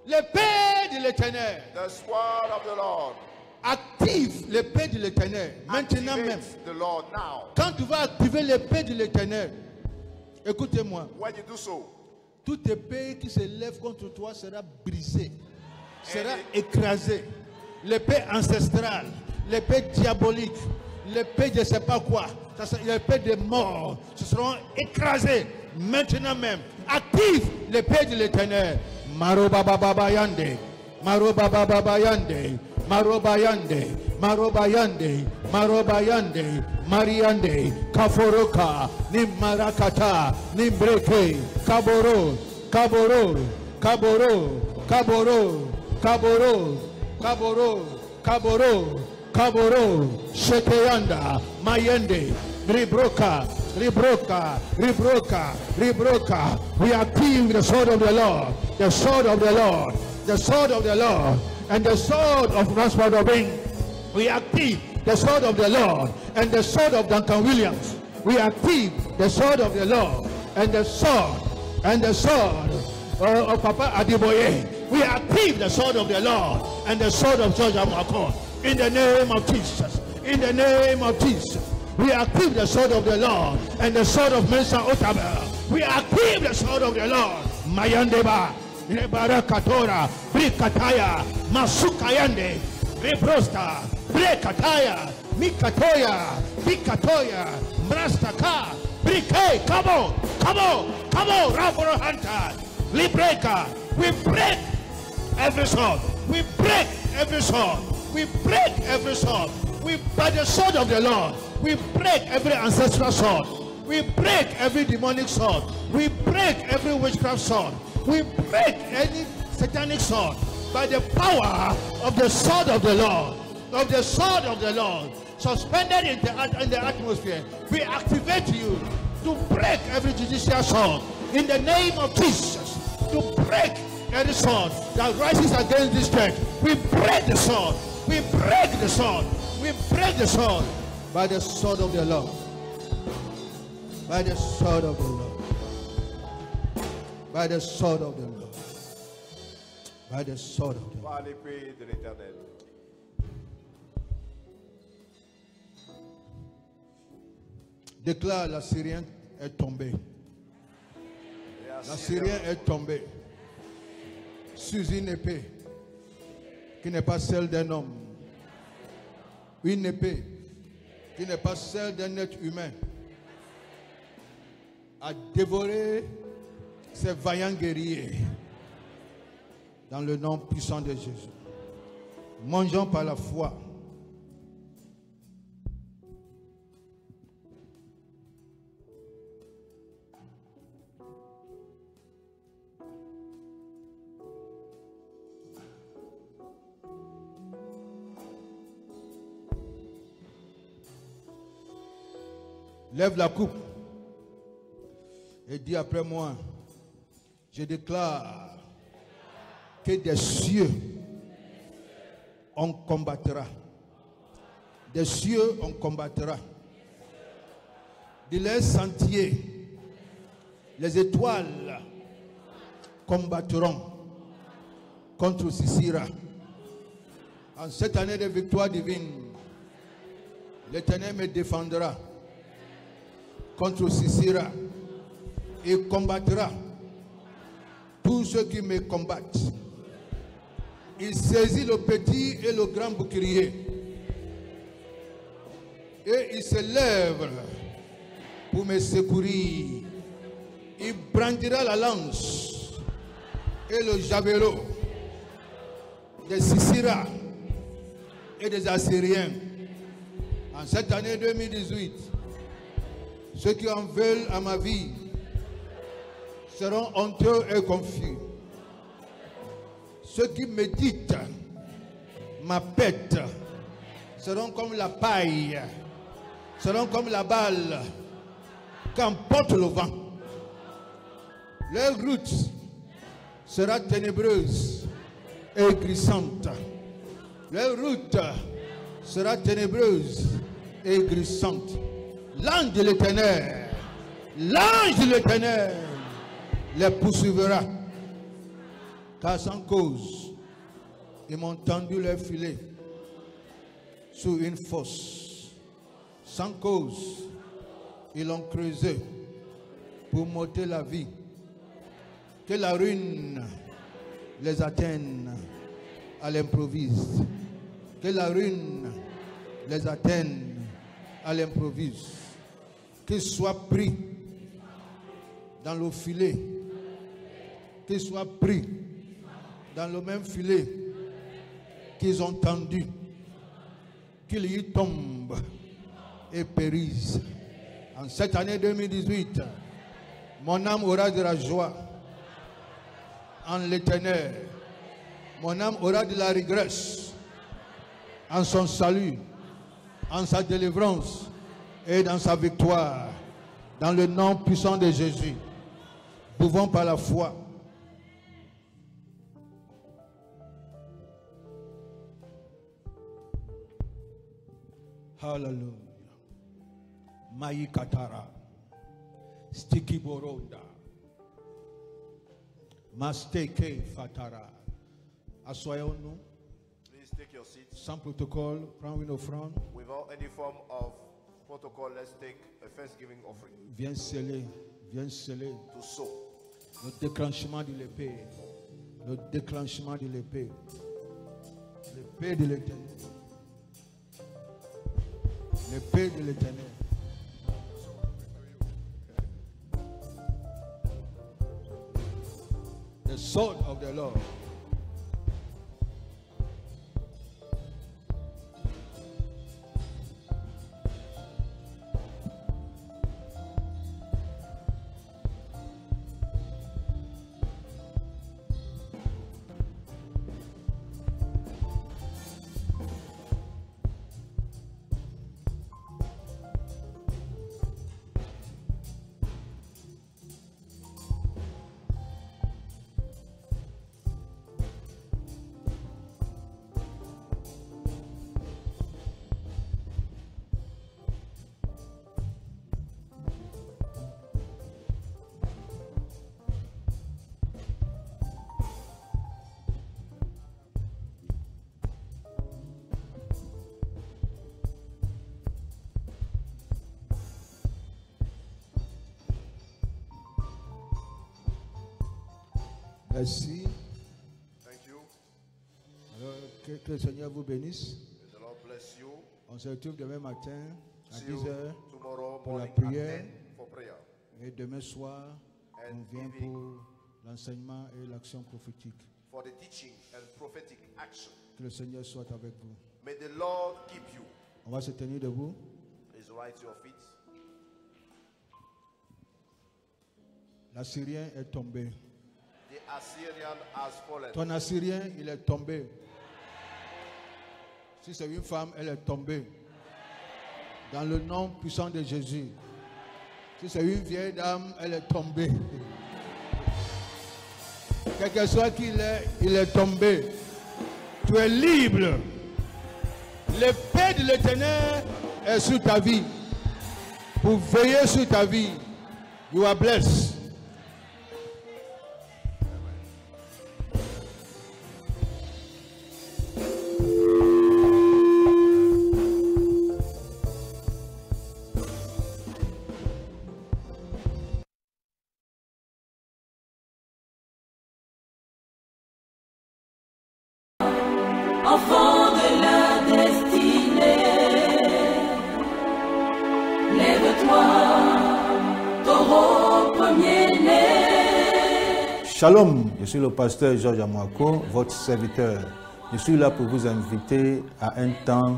L'épée de l'Éternel. The sword of the Lord. Active l'épée de l'Éternel. Maintenant même. Activate the Lord now. Quand tu vas activer l'épée de l'Éternel, écoutez-moi. When you do so, Toute épée qui se lève contre toi sera brisée, sera écrasée. L'épée ancestrale, l'épée diabolique, l'épée de je ne sais pas quoi, l'épée de mort, ce seront écrasées maintenant même. Active l'épée de l'Éternel. Marobababayande, Marobababayande, Marobayande, Marobayande, Marobayande, Mariande, Kaforoka, Nimarakata, Nimbreke, Kaboro, Kaboro, Kaboro, Kaboro, Kaboro, Kaboro, Kaboro, Kaboro, Shekeyanda, Mayende, Ribroka, Ribroka, Ribroka, Ribroka. We are active with the sword of the Lord, the sword of the Lord, the sword of the Lord, and the sword of Raspadobin. We active the sword of the Lord and the sword of Duncan Williams. We active the sword of the Lord and the sword of Papa Adiboye. We active the sword of the Lord and the sword of George Amako. In the name of Jesus. In the name of Jesus. We active the sword of the Lord and the sword of Mensa Otabel. We active the sword of the Lord. Mayandeba, Rebarakatora, Brikataya, Masukayande, Rebrosta, Brekataya, Mikatoya, Mikatoya, Mrastaka, Brike, come on, Raforo Hunter, Libreka. We break every sword. We break every sword. We break every sword. We, by the sword of the Lord, we break every ancestral sword. We break every demonic sword. We break every witchcraft sword. We break any satanic sword by the power of the sword of the Lord. Of the sword of the Lord, suspended in the atmosphere. We activate you to break every judicial sword in the name of Jesus. To break every sword that rises against this church. We break the sword. We break the sword. We break the sword by the sword of the Lord. By the sword of the Lord. By the sword of the Lord. By the sword of the Lord. par l'épée de l'Éternel. Déclare, l'Assyrien est tombé. L'Assyrien est tombé sur une épée qui n'est pas celle d'un homme. Une épée qui n'est pas celle d'un être humain. à dévorer ces vaillants guerriers dans le nom puissant de Jésus. Mangeons par la foi. Lève la coupe et dis après moi, je déclare que des cieux on combattra. Des cieux on combattra. De leurs sentiers, les étoiles combattront contre Sisera. En cette année de victoire divine, l'Éternel me défendra contre Sisera et combattra tous ceux qui me combattent. Il saisit le petit et le grand bouclier et il se lève pour me secourir. Il brandira la lance et le javelot des Sisera et des Assyriens. En cette année 2018, ceux qui en veulent à ma vie seront honteux et confus. Ceux qui méditent ma pète seront comme la paille, seront comme la balle qu'emporte le vent. Leur route sera ténébreuse et glissante. Leur route sera ténébreuse et glissante. L'ange de l'Éternel les poursuivra. Car sans cause, ils m'ont tendu leur filet sous une fosse. Sans cause, ils l'ont creusé pour m'ôter la vie. Que la ruine les atteigne à l'improviste. Que la ruine les atteigne à l'improviste. Qu'ils soient pris dans le filet, qu'ils soient pris dans le même filet qu'ils ont tendu, qu'ils y tombent et périssent. En cette année 2018, mon âme aura de la joie en l'Éternel. Mon âme aura de la régresse en son salut, en sa délivrance et dans sa victoire. Dans le nom puissant de Jésus, pouvons par la foi hallelujah. Maïkatara, Stiki Boronda, Masteke Fatara. Assoyons-nous. Please take your seats. Sans protocole, prends une offrande. Without any form of protocol, let's take a thanksgiving offering. Viens sceller To sow. le déclenchement de l'épée. Le déclenchement de l'épée. L'épée de l'Éternel. L'épée de l'Éternel. The sword of the Lord. Merci. Thank you. Alors, que le Seigneur vous bénisse. May the Lord bless you. On se retrouve demain matin à See you 10 heures tomorrow pour la morning at prière. 10 for prayer. Et demain soir, on vient pour l'enseignement et l'action prophétique. For the teaching and prophetic action. Que le Seigneur soit avec vous. May the Lord keep you. On va se tenir debout. Please rise to your feet. L'Assyrien est tombé. The Assyrian has fallen. Ton Assyrien, il est tombé. Si c'est une femme, elle est tombée. Dans le nom puissant de Jésus. Si c'est une vieille dame, elle est tombée. Quel que soit qu'il est, il est tombé. Tu es libre. L'épée de l'Éternel est sur ta vie. Pour veiller sur ta vie. You are blessed. Enfant de la destinée, lève-toi, taureau premier-né. Shalom, je suis le pasteur Georges Amouako, votre serviteur. Je suis là pour vous inviter à un temps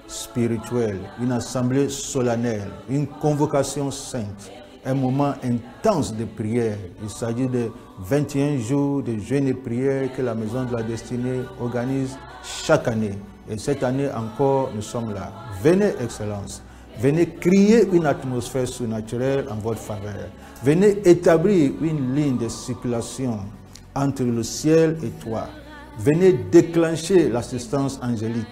spirituel, une assemblée solennelle, une convocation sainte, un moment intense de prière. Il s'agit de 21 jours de jeûne et prière que la Maison de la Destinée organise chaque année. Et cette année encore, nous sommes là. Venez, Excellence. Venez créer une atmosphère surnaturelle en votre faveur. Venez établir une ligne de circulation entre le ciel et toi. Venez déclencher l'assistance angélique.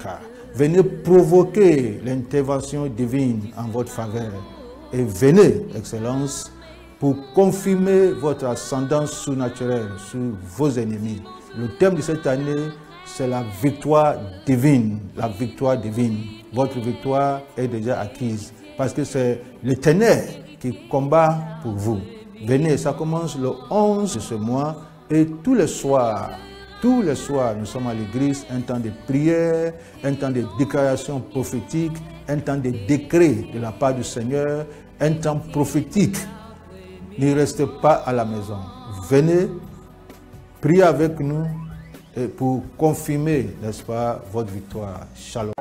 Venez provoquer l'intervention divine en votre faveur. Et venez, Excellence, pour confirmer votre ascendance surnaturelle sur vos ennemis. Le thème de cette année, c'est la victoire divine. La victoire divine. Votre victoire est déjà acquise. Parce que c'est l'Éternel qui combat pour vous. Venez, ça commence le 11 de ce mois. Et tous les soirs, nous sommes à l'église, un temps de prière, un temps de déclaration prophétique, un temps de décret de la part du Seigneur, un temps prophétique. Ne restez pas à la maison. Venez, priez avec nous et pour confirmer, n'est-ce pas, votre victoire. Shalom.